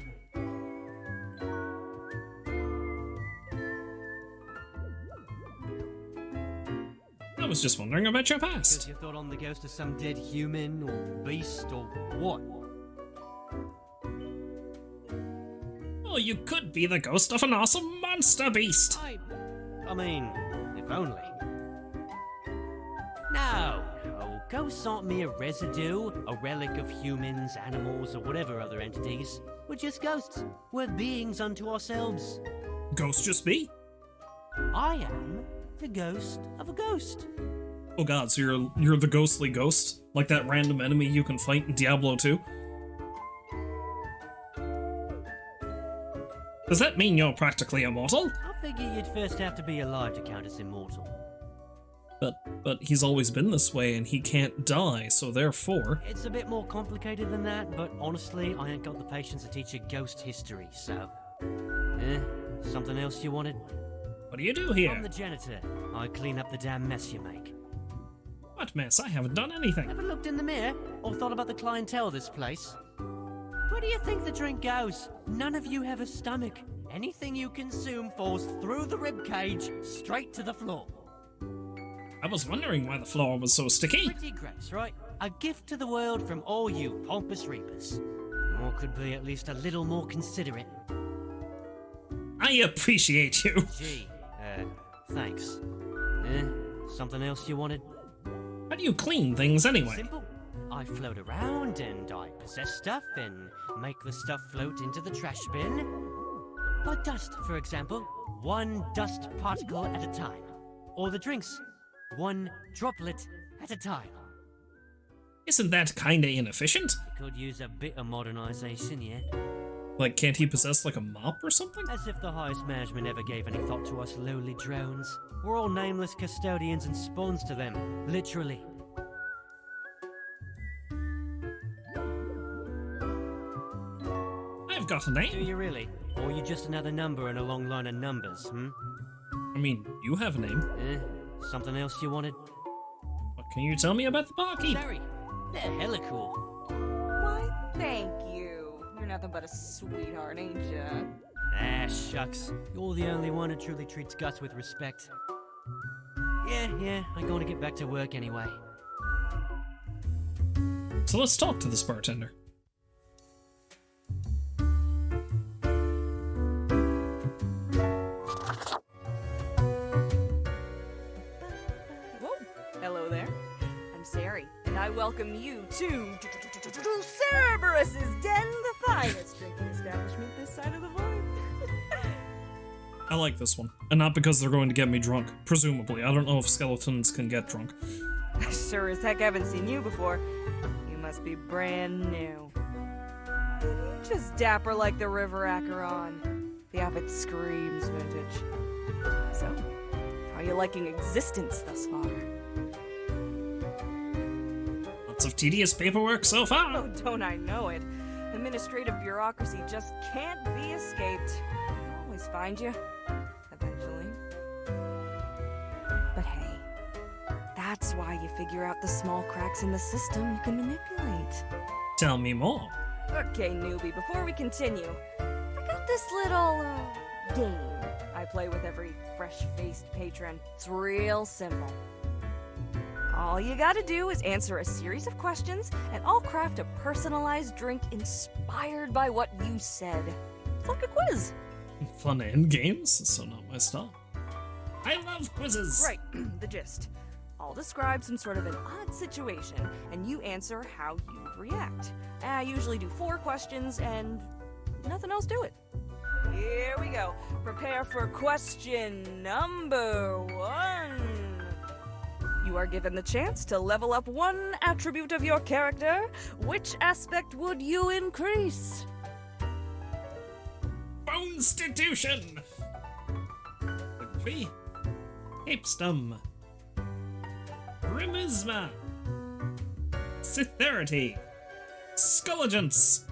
I was just wondering about your Because past. you thought I'm the ghost of some dead human or beast or what? Well, you could be the ghost of an awesome monster beast. I mean, if only. No, ghosts aren't mere residue, a relic of humans, animals, or whatever other entities. We're just ghosts. We're beings unto ourselves. Ghost just be? I am the ghost of a ghost. Oh god, so you're the ghostly ghost? Like that random enemy you can fight in Diablo 2? Does that mean you're practically immortal? I figure you'd first have to be alive to count as immortal. But he's always been this way and he can't die, so therefore... It's a bit more complicated than that, but honestly, I ain't got the patience to teach a ghost history, so... something else you wanted? What do you do here? I'm the janitor. I clean up the damn mess you make. What mess? I haven't done anything. Ever looked in the mirror or thought about the clientele of this place? Where do you think the drink goes? None of you have a stomach. Anything you consume falls through the ribcage straight to the floor. I was wondering why the floor was so sticky. Pretty gross, right? A gift to the world from all you pompous reapers. Or could be at least a little more considerate. I appreciate you. Gee, thanks. Something else you wanted? How do you clean things anyway? Simple. I float around and I possess stuff and make the stuff float into the trash bin. Like dust, for example. One dust particle at a time. Or the drinks. One droplet at a time. Isn't that kinda inefficient? You could use a bit of modernization, yeah? Like, can't he possess like a mop or something? As if the highest management ever gave any thought to us lowly drones. We're all nameless custodians and spawns to them, literally. I've got a Do name. you really? Or are you just another number in a long line of numbers, I mean, you have a name. Something else you wanted? What can you tell me about the barkeep? Sorry, they're hella cool. Why, thank you. You're nothing but a sweetheart, ain't ya? Ah, shucks. You're the only one who truly treats Gus with respect. Yeah, I'm going to get back to work anyway. So let's talk to this bartender. Whoa, hello there. I'm Sari, and I welcome you to Cerberus's Den, the finest drinking establishment this side of the void. I like this one. And not because they're going to get me drunk. Presumably. I don't know if skeletons can get drunk. I sure as heck haven't seen you before. You must be brand new. You're just dapper like the river Acheron. The outfit screams vintage. So, how are you liking existence thus far? Lots of tedious paperwork so far. Oh, don't I know it. Administrative bureaucracy just can't be escaped. I'll always find you. Eventually. But hey, that's why you figure out the small cracks in the system you can manipulate. Tell me more. Okay, newbie, before we continue, I got this little, game I play with every fresh-faced patron. It's real simple. All you gotta do is answer a series of questions, and I'll craft a personalized drink inspired by what you said. It's like a quiz. Fun end games, so not my style. I love quizzes. Right, the gist. I'll describe some sort of an odd situation, and you answer how you'd react. I usually do 4 questions, and nothing else to it. Here we go. Prepare for question number 1. You are given the chance to level up 1 attribute of your character. Which aspect would you increase? Constitution. 3. Apestum. Charisma. Sincerity. Skelegence.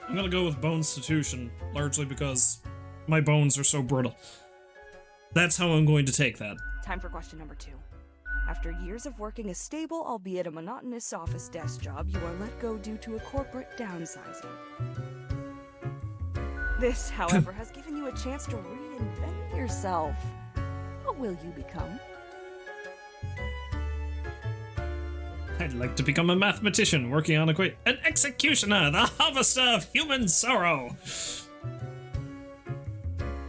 I'm gonna go with Bonstitution, largely because my bones are so brittle. That's how I'm going to take that. Time for question number 2. After years of working a stable, albeit a monotonous office desk job, you are let go due to a corporate downsizing. This, however, has given you a chance to reinvent yourself. What will you become? I'd like to become a mathematician working on an executioner, the harvester of human sorrow.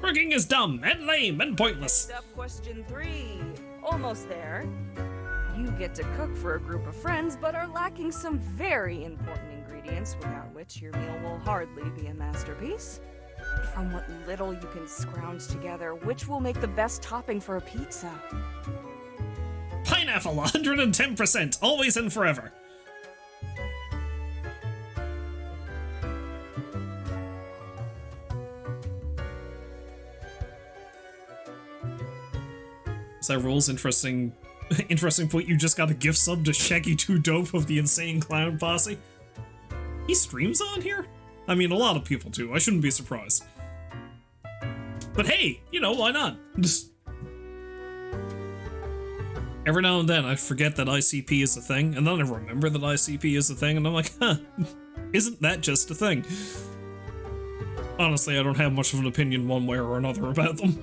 Working is dumb and lame and pointless. Next up, question 3. Almost there. You get to cook for a group of friends, but are lacking some very important ingredients without which your meal will hardly be a masterpiece. From what little you can scrounge together, which will make the best topping for a pizza? Pineapple, 110%, always and forever. That rules. Interesting point. You just got a gift sub to Shaggy 2 Dope of the Insane Clown Posse. He streams on here? I mean, a lot of people do. I shouldn't be surprised. But hey, you know, why not? Just every now and then I forget that ICP is a thing, and then I remember that ICP is a thing, and I'm like, huh, isn't that just a thing? Honestly, I don't have much of an opinion one way or another about them.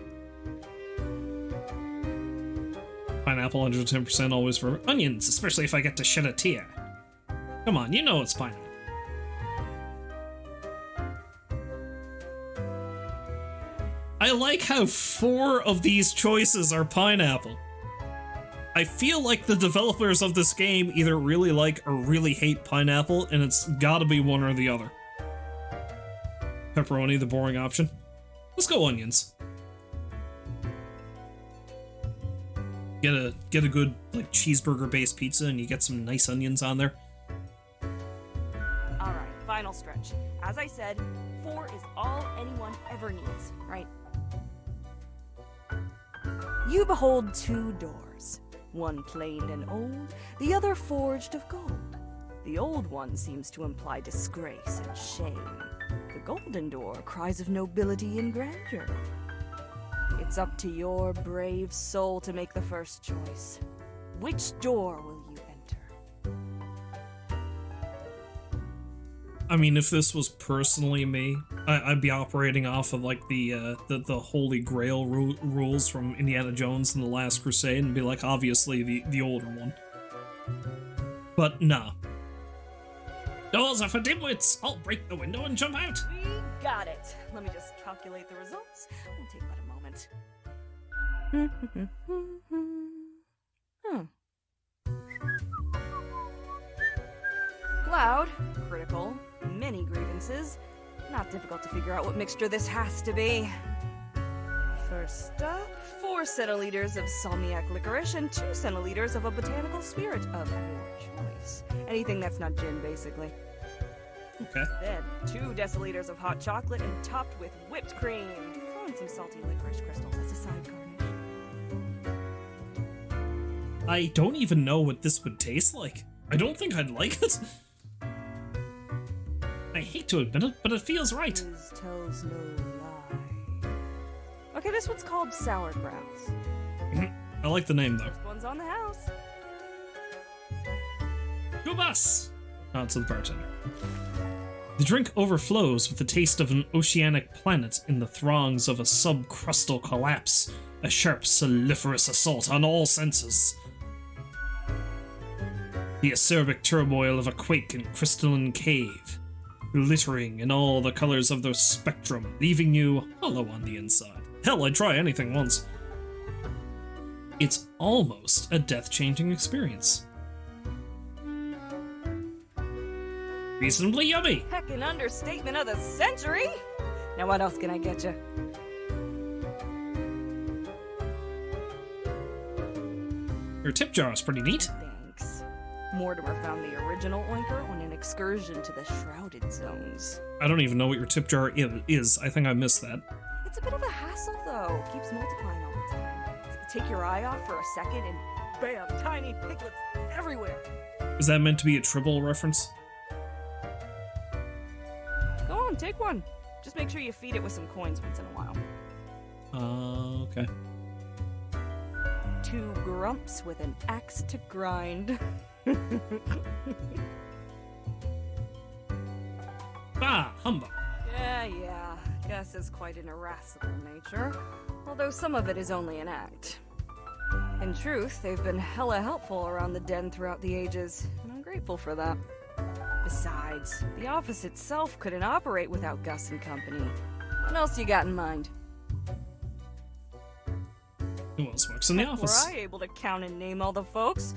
Pineapple, 110%, always for onions, especially if I get to shed a tear. Come on, you know it's pineapple. I like how 4 of these choices are pineapple. I feel like the developers of this game either really like or really hate pineapple, and it's gotta be one or the other. Pepperoni, the boring option. Let's go onions. Get a good like cheeseburger-based pizza, and you get some nice onions on there. All right, final stretch. As I said, 4 is all anyone ever needs, right? You behold 2 doors. One planed and old, the other forged of gold. The old one seems to imply disgrace and shame. The golden door cries of nobility and grandeur. It's up to your brave soul to make the first choice. Which door will you enter? I mean, if this was personally me, I'd be operating off of like the Holy Grail rules from Indiana Jones and the Last Crusade, and be like, obviously the older one. But nah. Doors are for dimwits. I'll break the window and jump out. We got it. Let me just calculate the results. We'll take but a moment. Loud, critical, many grievances. Not difficult to figure out what mixture this has to be. First up, 4 centiliters of salmiac licorice and 2 centiliters of a botanical spirit of your choice. Anything that's not gin, basically. Okay. Then, 2 deciliters of hot chocolate and topped with whipped cream. Throw in some salty licorice crystals as a side garnish. I don't even know what this would taste like. I don't think I'd like it. I hate to admit it, but it feels right. This tells no lie. Okay, this one's called sauerkraut. I like the name, though. First one's on the house. Go bus! Oh, to the bartender. The drink overflows with the taste of an oceanic planet in the throngs of a subcrustal collapse, a sharp, sulfurous assault on all senses. The acerbic turmoil of a quake in crystalline cave, glittering in all the colors of the spectrum, leaving you hollow on the inside. Hell, I'd try anything once. It's almost a death-changing experience. Reasonably yummy! Heckin' understatement of the century! Now what else can I get you? Your tip jar is pretty neat. Thanks. Mortimer found the original oinker on an excursion to the Shrouded Zones. I don't even know what your tip jar is. I think I missed that. It's a bit of a hassle, though. It keeps multiplying all the time. Take your eye off for a second and bam, tiny piglets everywhere. Is that meant to be a Tribble reference? Go on, take one. Just make sure you feed it with some coins once in a while. Okay. 2 grumps with an axe to grind. Ah, humbug. Yeah. Gus is quite an irascible nature, although some of it is only an act. In truth, they've been hella helpful around the den throughout the ages, and I'm grateful for that. Besides, the office itself couldn't operate without Gus and company. What else you got in mind? Who else works in the office? Were I able to count and name all the folks?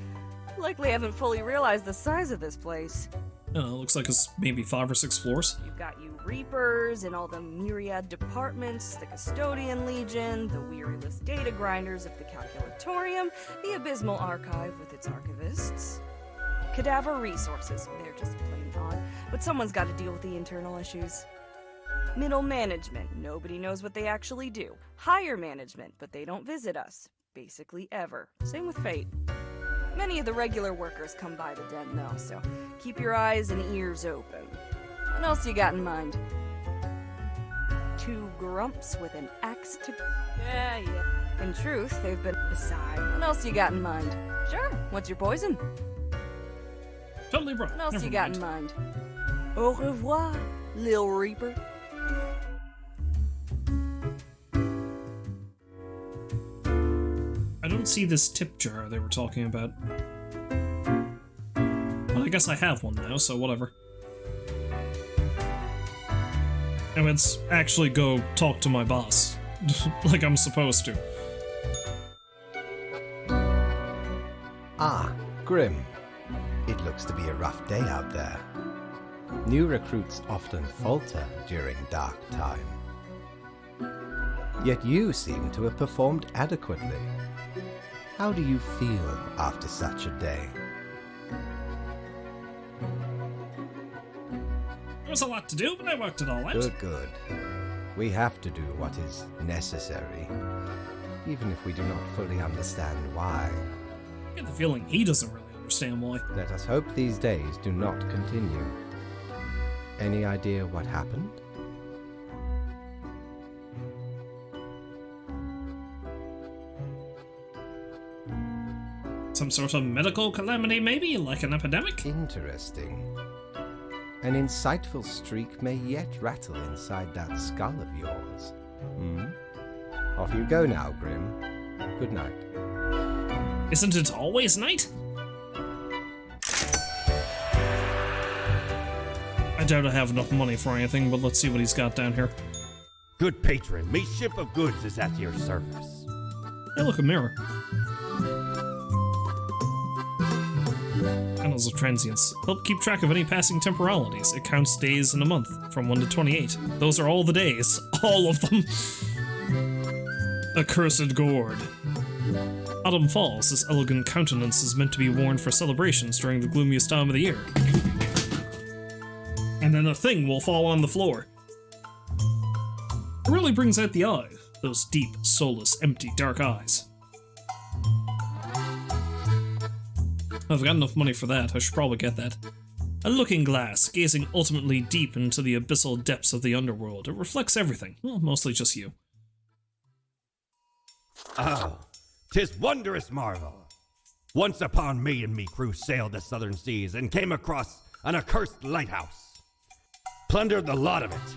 Likely haven't fully realized the size of this place. Looks like it's maybe 5 or 6 floors. You've got you Reapers and all the myriad departments, the Custodian Legion, the weariless data grinders of the Calculatorium, the Abysmal Archive with its archivists. Cadaver Resources, they're just plain odd, but someone's got to deal with the internal issues. Middle Management, nobody knows what they actually do. Higher Management, but they don't visit us, basically ever. Same with Fate. Many of the regular workers come by the den though, so keep your eyes and ears open. What else you got in mind? 2 grumps with an axe to... Yeah. In truth, they've been... Beside, what else you got in mind? Sure, what's your poison? Totally wrong. What else Never you got in mind? Au revoir, Lil Reaper. I don't see this tip jar they were talking about. Well, I guess I have one now, so whatever. And let's actually go talk to my boss. Like I'm supposed to. Ah, Grim. It looks to be a rough day out there. New recruits often falter during dark time. Yet you seem to have performed adequately. How do you feel after such a day? There was a lot to do, but I worked it all out. Good. We have to do what is necessary, even if we do not fully understand why. I get the feeling he doesn't really understand why. Let us hope these days do not continue. Any idea what happened? Some sort of medical calamity, maybe? Like an epidemic? Interesting. An insightful streak may yet rattle inside that skull of yours. Off you go now, Grim. Good night. Isn't it always night? I doubt I have enough money for anything, but let's see what he's got down here. Good patron, me ship of goods is at your service. Hey, look, a mirror. Annals of Transience. Help keep track of any passing temporalities. It counts days in a month, from 1 to 28. Those are all the days. All of them. Accursed Gourd. Autumn falls. This elegant countenance is meant to be worn for celebrations during the gloomiest time of the year. And then a thing will fall on the floor. It really brings out the eye. Those deep, soulless, empty, dark eyes. I've got enough money for that. I should probably get that. A looking glass, gazing ultimately deep into the abyssal depths of the underworld. It reflects everything. Well, mostly just you. Oh, 'tis wondrous marvel. Once upon me and me crew sailed the southern seas and came across an accursed lighthouse. Plundered the lot of it,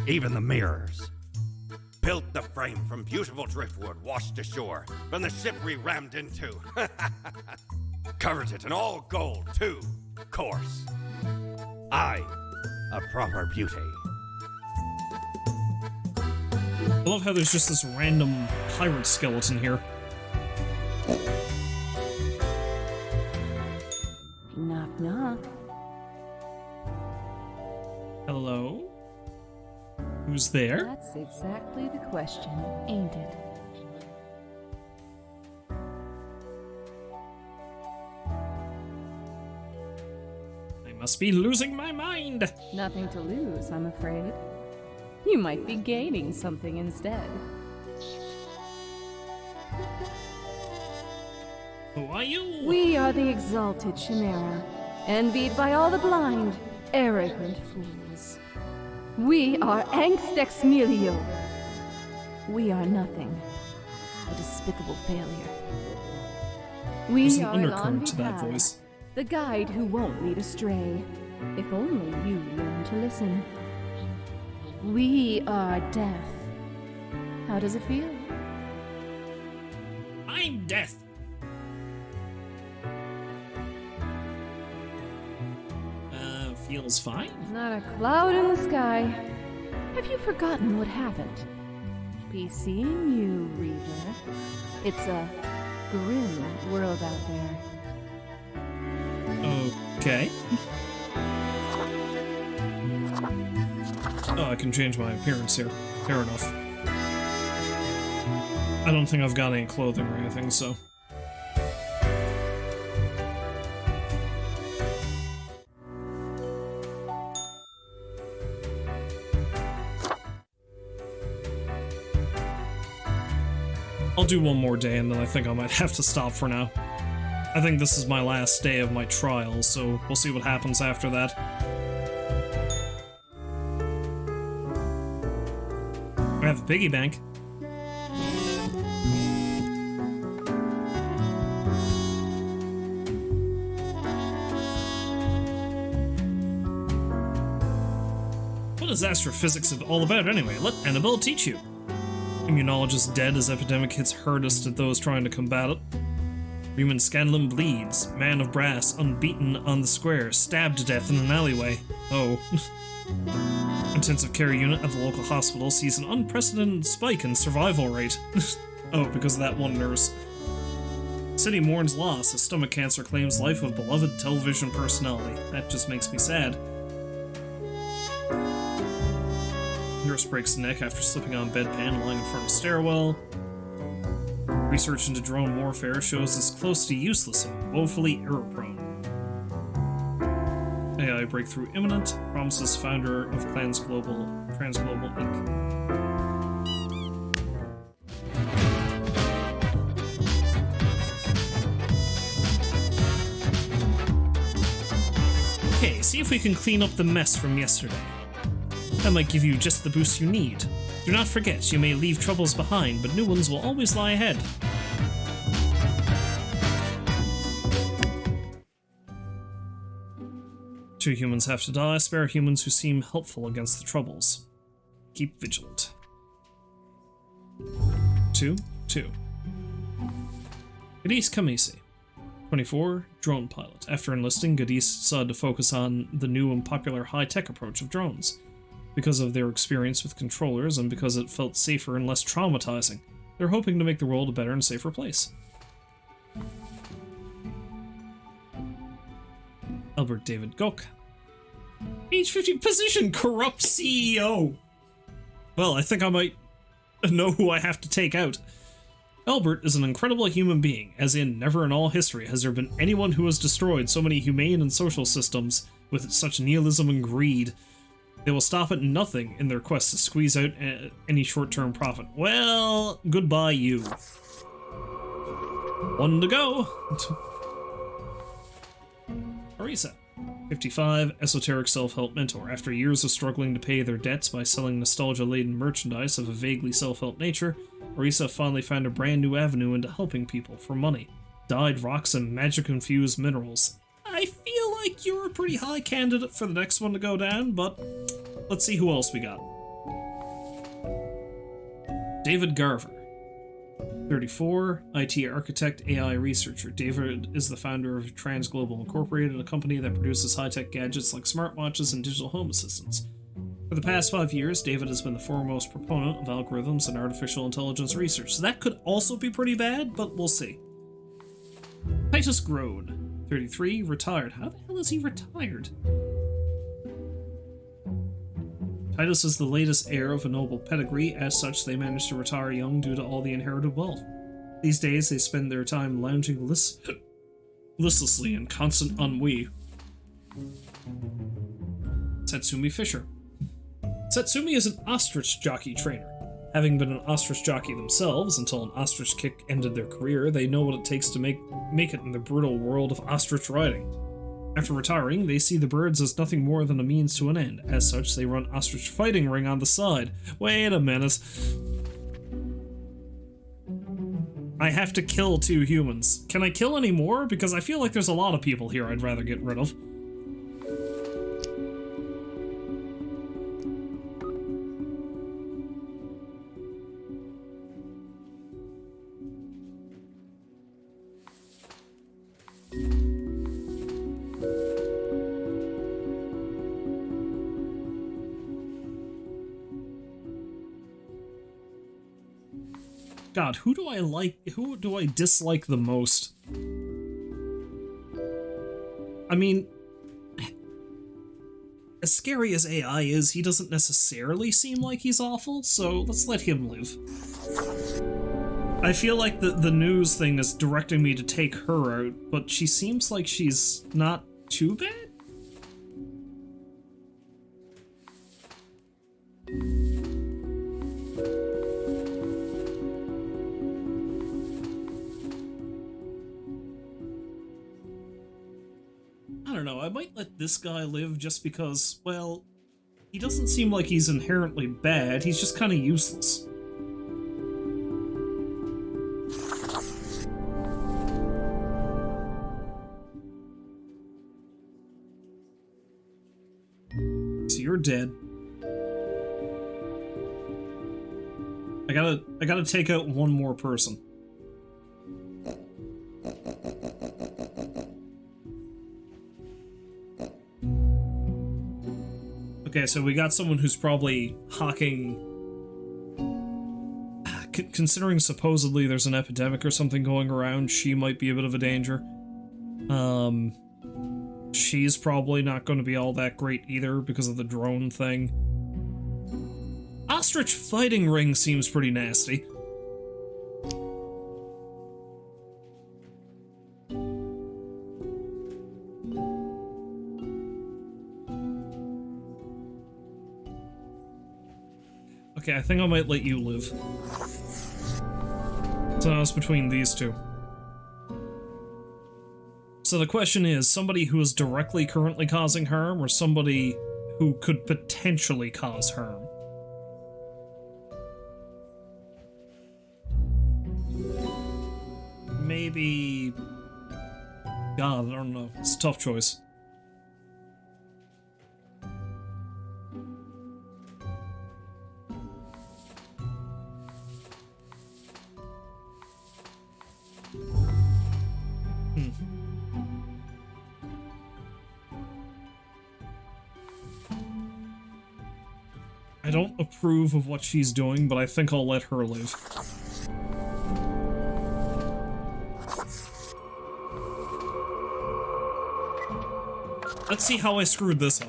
even the mirrors. Built the frame from beautiful driftwood washed ashore from the ship we rammed into. Covered it in all gold, too, course. Aye, a proper beauty. I love how there's just this random pirate skeleton here. Knock, knock. Hello? Who's there? That's exactly the question, ain't it? I must be losing my mind. Nothing to lose, I'm afraid. You might be gaining something instead. Who are you? We are the exalted Chimera, envied by all the blind, arrogant fools. We are Angst Ex Nihilo. We are nothing. A despicable failure. There's We an are undercurrent to that Lanvitad, voice. the guide who won't lead astray, if only you learn to listen. We are death. How does it feel? I'm Death. Feels fine. Not a cloud in the sky. Have you forgotten what happened? Be seeing you, Reader. It's a grim world out there. Okay. Oh, I can change my appearance here. Fair enough. I don't think I've got any clothing or anything, so... I'll do one more day and then I think I might have to stop for now. I think this is my last day of my trial, so we'll see what happens after that. I have a piggy bank. What is astrophysics all about anyway? Let Annabelle teach you. Immunology is dead as epidemic hits hardest at those trying to combat it. Human Scanlon bleeds. Man of brass, unbeaten on the square, stabbed to death in an alleyway. Oh. Intensive care unit at the local hospital sees an unprecedented spike in survival rate. Oh, because of that one nurse. City mourns loss as stomach cancer claims life of beloved television personality. That just makes me sad. Nurse breaks neck after slipping on bedpan lying in front of stairwell. Research into drone warfare shows it's close to useless and woefully error-prone. AI breakthrough imminent, promises founder of Transglobal Inc. Okay, see if we can clean up the mess from yesterday. That might give you just the boost you need. Do not forget, you may leave troubles behind, but new ones will always lie ahead. Two humans have to die. Spare humans who seem helpful against the troubles. Keep vigilant. 2. Gadis Kamisi. 24, drone pilot. After enlisting, Gadis decided to focus on the new and popular high-tech approach of drones. Because of their experience with controllers and because it felt safer and less traumatizing. They're hoping to make the world a better and safer place. Albert David Gok. Age 50 position, corrupt CEO. Well, I think I might know who I have to take out. Albert is an incredible human being, as in never in all history has there been anyone who has destroyed so many humane and social systems with such nihilism and greed. They will stop at nothing in their quest to squeeze out any short-term profit. Well, goodbye you. One to go. Arisa, 55, esoteric self-help mentor. After years of struggling to pay their debts by selling nostalgia-laden merchandise of a vaguely self-help nature, Arisa finally found a brand new avenue into helping people for money. Dyed rocks and magic-infused minerals. I feel like you're a pretty high candidate for the next one to go down, but let's see who else we got. David Garver, 34, IT architect, AI researcher. David is the founder of Transglobal Incorporated, a company that produces high-tech gadgets like smartwatches and digital home assistants. For the past 5 years, David has been the foremost proponent of algorithms and artificial intelligence research. So that could also be pretty bad, but we'll see. Titus Grode, 33, retired. How the hell is he retired? Titus is the latest heir of a noble pedigree. As such, they managed to retire young due to all the inherited wealth. These days, they spend their time lounging listlessly in constant ennui. Satsumi Fisher. Satsumi is an ostrich jockey trainer. Having been an ostrich jockey themselves until an ostrich kick ended their career, they know what it takes to make it in the brutal world of ostrich riding. After retiring, they see the birds as nothing more than a means to an end. As such, they run ostrich fighting ring on the side. Wait a minute. I have to kill 2 humans. Can I kill any more? Because I feel like there's a lot of people here I'd rather get rid of. God, who do I like? Who do I dislike the most? I mean, as scary as AI is, he doesn't necessarily seem like he's awful, so let's let him live. I feel like the news thing is directing me to take her out, but she seems like she's not too bad? I don't know, I might let this guy live just because, well, he doesn't seem like he's inherently bad, he's just kind of useless. So you're dead. I gotta take out one more person. Okay, so we got someone who's probably hawking... Considering supposedly there's an epidemic or something going around, she might be a bit of a danger. She's probably not going to be all that great either because of the drone thing. Ostrich fighting ring seems pretty nasty. Okay, I think I might let you live. So now it's between these two. So the question is, somebody who is directly currently causing harm, or somebody who could potentially cause harm? Maybe... God, I don't know. It's a tough choice. I don't approve of what she's doing, but I think I'll let her live. Let's see how I screwed this up.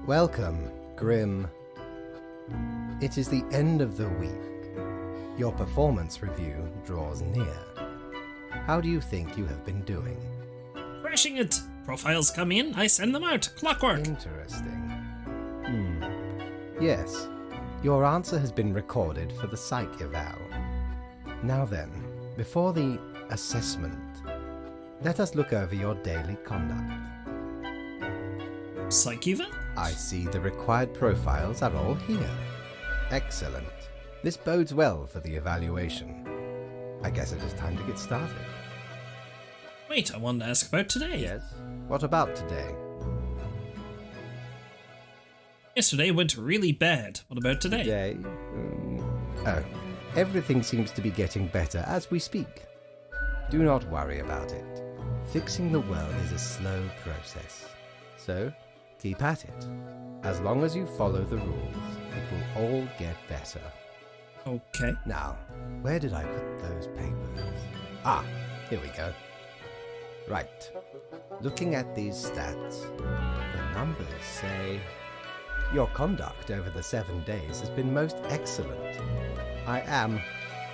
Welcome, Grim. It is the end of the week. Your performance review draws near. How do you think you have been doing? Crashing it. Profiles come in, I send them out. Clockwork. Interesting. Yes, your answer has been recorded for the psych eval. Now then, before the assessment, let us look over your daily conduct. Psych even? I see the required profiles are all here. Excellent. This bodes well for the evaluation. I guess it is time to get started. Wait, I wanted to ask about today. Yes? What about today? Yesterday went really bad. What about today? Today? Oh, everything seems to be getting better as we speak. Do not worry about it. Fixing the world is a slow process. So, keep at it. As long as you follow the rules, it will all get better. Okay. Now, where did I put those papers? Ah, here we go. Right. Looking at these stats, the numbers say your conduct over the 7 days has been most excellent. I am,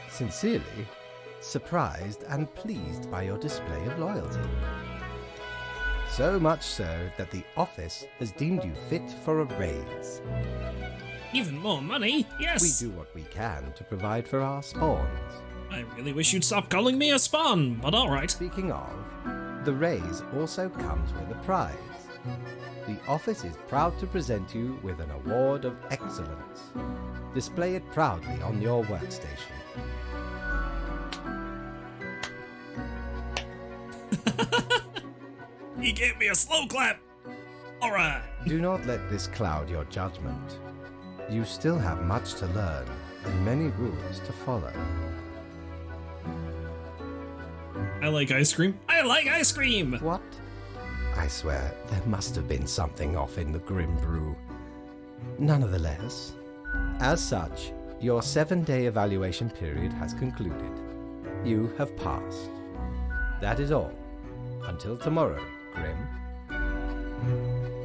sincerely, surprised and pleased by your display of loyalty. So much so that the office has deemed you fit for a raise. Even more money? Yes! We do what we can to provide for our spawns. I really wish you'd stop calling me a spawn, but alright. Speaking of, the raise also comes with a prize. The office is proud to present you with an award of excellence. Display it proudly on your workstation. He gave me a slow clap! Alright. Do not let this cloud your judgment. You still have much to learn and many rules to follow. I like ice cream. I like ice cream! What? I swear, there must have been something off in the Grim Brew. Nonetheless, as such, your 7-day evaluation period has concluded. You have passed. That is all. Until tomorrow, Grim.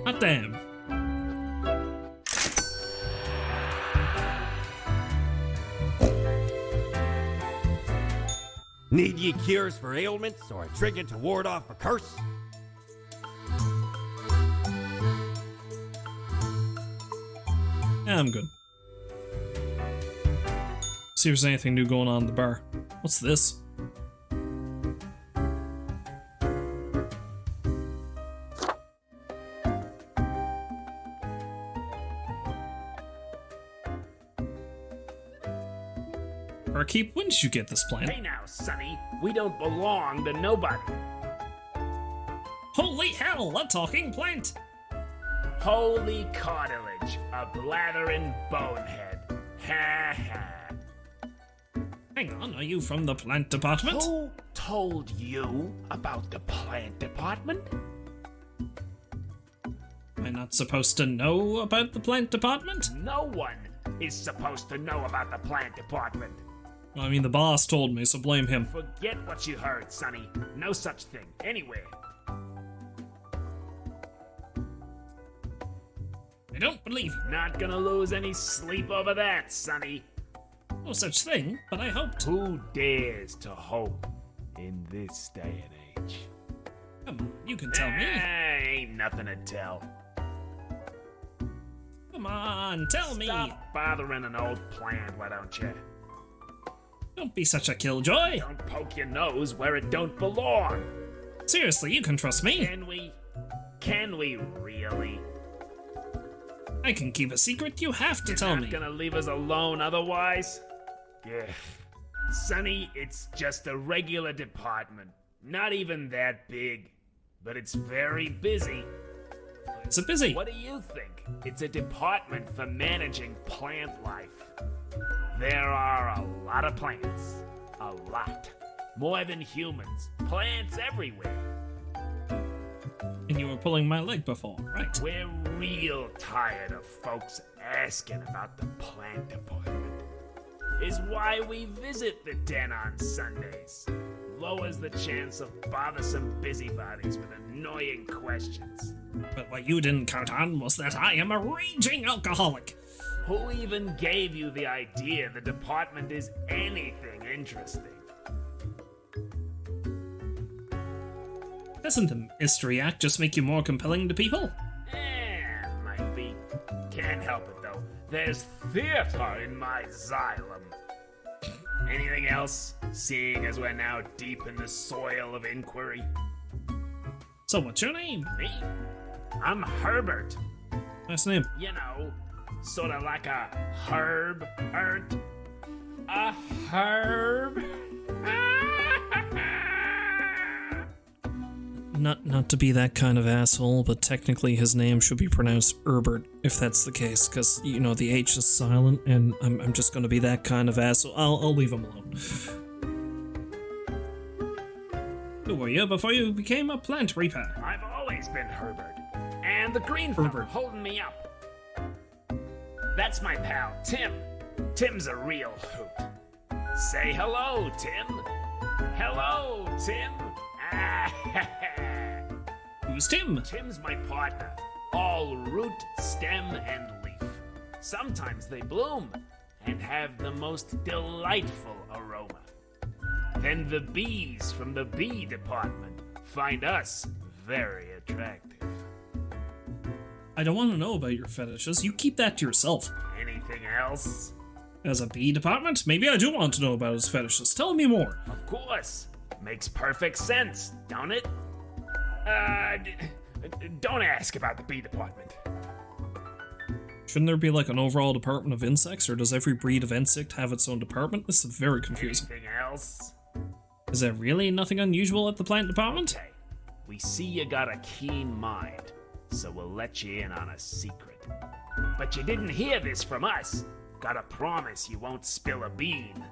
Hot damn. Need ye cures for ailments or a trinket to ward off a curse? Yeah, I'm good. See if there's anything new going on in the bar. What's this? Barkeep, when did you get this plant? Hey now, Sonny, we don't belong to nobody. Holy hell, a talking plant! Holy cartilage, a blathering bonehead. Ha ha. Hang on, are you from the plant department? Who told you about the plant department? Am I not supposed to know about the plant department? No one is supposed to know about the plant department. I mean, the boss told me, so blame him. Forget what you heard, Sonny. No such thing, anywhere. I don't believe you. Not gonna lose any sleep over that, Sonny. No such thing, but I hoped. Who dares to hope in this day and age? Come on, you can tell me. Ain't nothing to tell. Come on, tell me. Stop bothering an old plant, why don't you? Don't be such a killjoy. Don't poke your nose where it don't belong. Seriously, you can trust me. Can we? Can we really? I can keep a secret. You have to tell Not me. gonna leave us alone otherwise? Yeah. Sonny, it's just a regular department. Not even that big. But it's very busy. It's a busy. What do you think? It's a department for managing plant life. There are a lot of plants. A lot. More than humans. Plants everywhere. And you were pulling my leg before, right? We're real tired of folks asking about the plant department. Is why we visit the den on Sundays. Lowers the chance of bothersome busybodies with annoying questions. But what you didn't count on was that I am a raging alcoholic. Who even gave you the idea the department is anything interesting? Doesn't the Mystery Act just make you more compelling to people? Might be. Can't help it though. There's theater in my xylem. Anything else? Seeing as we're now deep in the soil of inquiry. So what's your name? Me? I'm Herbert. Nice name. You know, sort of like a herb. A herb? Not to be that kind of asshole, but technically his name should be pronounced Herbert, if that's the case, because, you know, the H is silent, and I'm just gonna be that kind of asshole. I'll leave him alone. Who were you before you became a plant reaper? I've always been Herbert. And the green fella holding me up. That's my pal, Tim. Tim's a real hoot. Say hello, Tim. Hello, Tim. Who's Tim? Tim's my partner. All root, stem, and leaf. Sometimes they bloom and have the most delightful aroma. Then the bees from the bee department find us very attractive. I don't want to know about your fetishes. You keep that to yourself. Anything else? As a bee department, maybe I do want to know about his fetishes. Tell me more. Of course. Makes perfect sense, don't it? Don't ask about the bee department. Shouldn't there be like an overall department of insects, or does every breed of insect have its own department? This is very confusing. Anything else? Is there really nothing unusual at the plant department? Okay. We see you got a keen mind, so we'll let you in on a secret. But you didn't hear this from us. Gotta promise you won't spill a bean.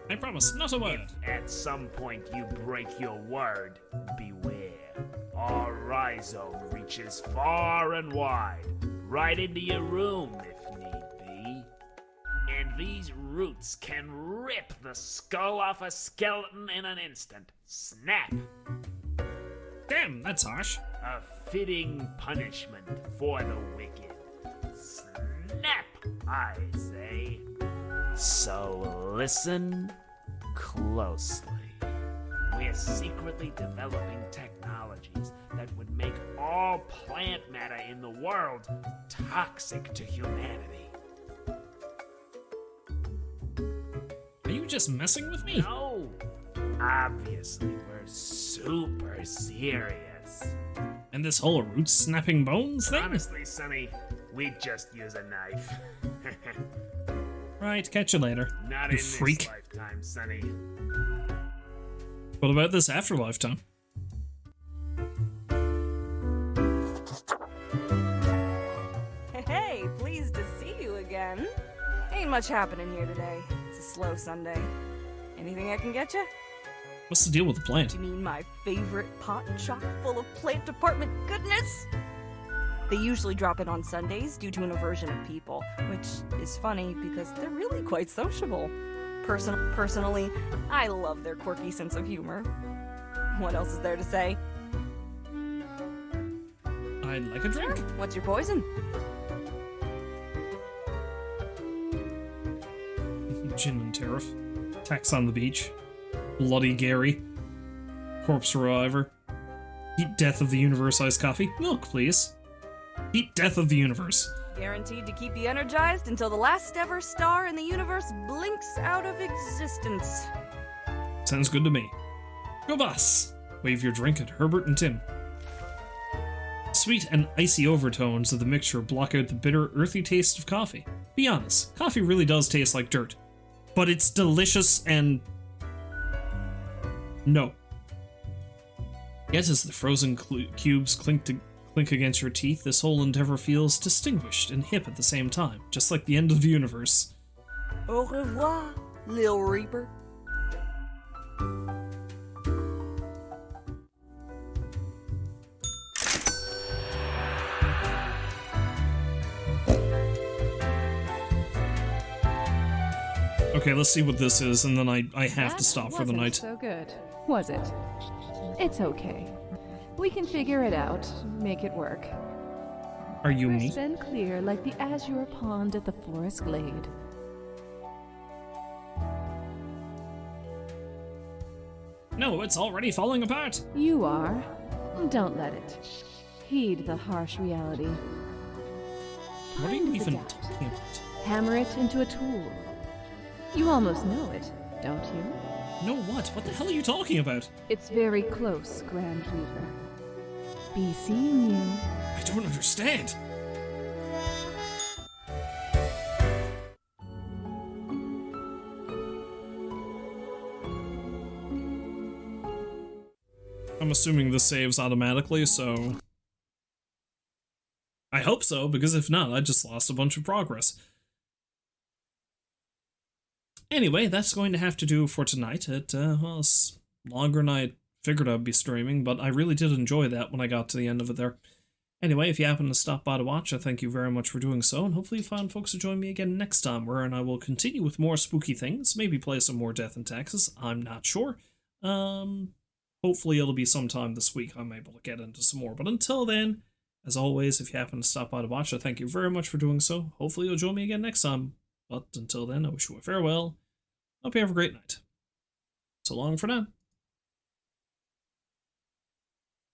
I promise, not a word. If at some point you break your word, beware. Our rhizome reaches far and wide, right into your room if need be. And these roots can rip the skull off a skeleton in an instant. Snap! Damn, that's harsh. A fitting punishment for the wicked. Snap, I say. So listen closely. We're secretly developing technologies that would make all plant matter in the world toxic to humanity. Are you just messing with me? No, obviously we're super serious. And this whole root snapping bones thing? Honestly, Sonny, we'd just use a knife. Right, catch you later. Not you in freak. this lifetime, Sonny. What about this afterlifetime? Hey, pleased to see you again. Ain't much happening here today. It's a slow Sunday. Anything I can get you? What's the deal with the plant? You mean my favorite pot chock full of plant department goodness? They usually drop in on Sundays due to an aversion of people, which is funny because they're really quite sociable. Personally, I love their quirky sense of humor. What else is there to say? I'd like a drink. What's your poison? Gin and tariff. Tax on the beach. Bloody Gary. Corpse reviver. Heat death of the universe iced coffee. Milk, please. Heat death of the universe. Guaranteed to keep you energized until the last ever star in the universe blinks out of existence. Sounds good to me. Go boss! Wave your drink at Herbert and Tim. Sweet and icy overtones of the mixture block out the bitter, earthy taste of coffee. Be honest, coffee really does taste like dirt. But it's delicious and... no. Yet as the frozen cubes clink against your teeth, this whole endeavor feels distinguished and hip at the same time, just like the end of the universe. Au revoir, Lil Reaper. Okay, let's see what this is, and then I have to That stop for the wasn't night. So good, was it? It's okay. We can figure it out, make it work. Are you me? Crisp and clear like the azure pond at the forest glade. No, it's already falling apart. You are. Don't let it. Heed the harsh reality. What are you Find the even doubt. talking about? Hammer it into a tool. You almost know it, don't you? No, what? What the hell are you talking about? It's very close, Grand Reaper. Be seeing you. I don't understand. I'm assuming this saves automatically, so... I hope so, because if not, I just lost a bunch of progress. Anyway, that's going to have to do for tonight. Well, it's longer than I figured I'd be streaming, but I really did enjoy that when I got to the end of it there. Anyway, if you happen to stop by to watch, I thank you very much for doing so, and hopefully you find folks to join me again next time, wherein I will continue with more spooky things, maybe play some more Death in Texas, I'm not sure. Hopefully it'll be sometime this week I'm able to get into some more, but until then, as always, if you happen to stop by to watch, I thank you very much for doing so. Hopefully you'll join me again next time, but until then, I wish you a farewell. Hope you have a great night. So long for now.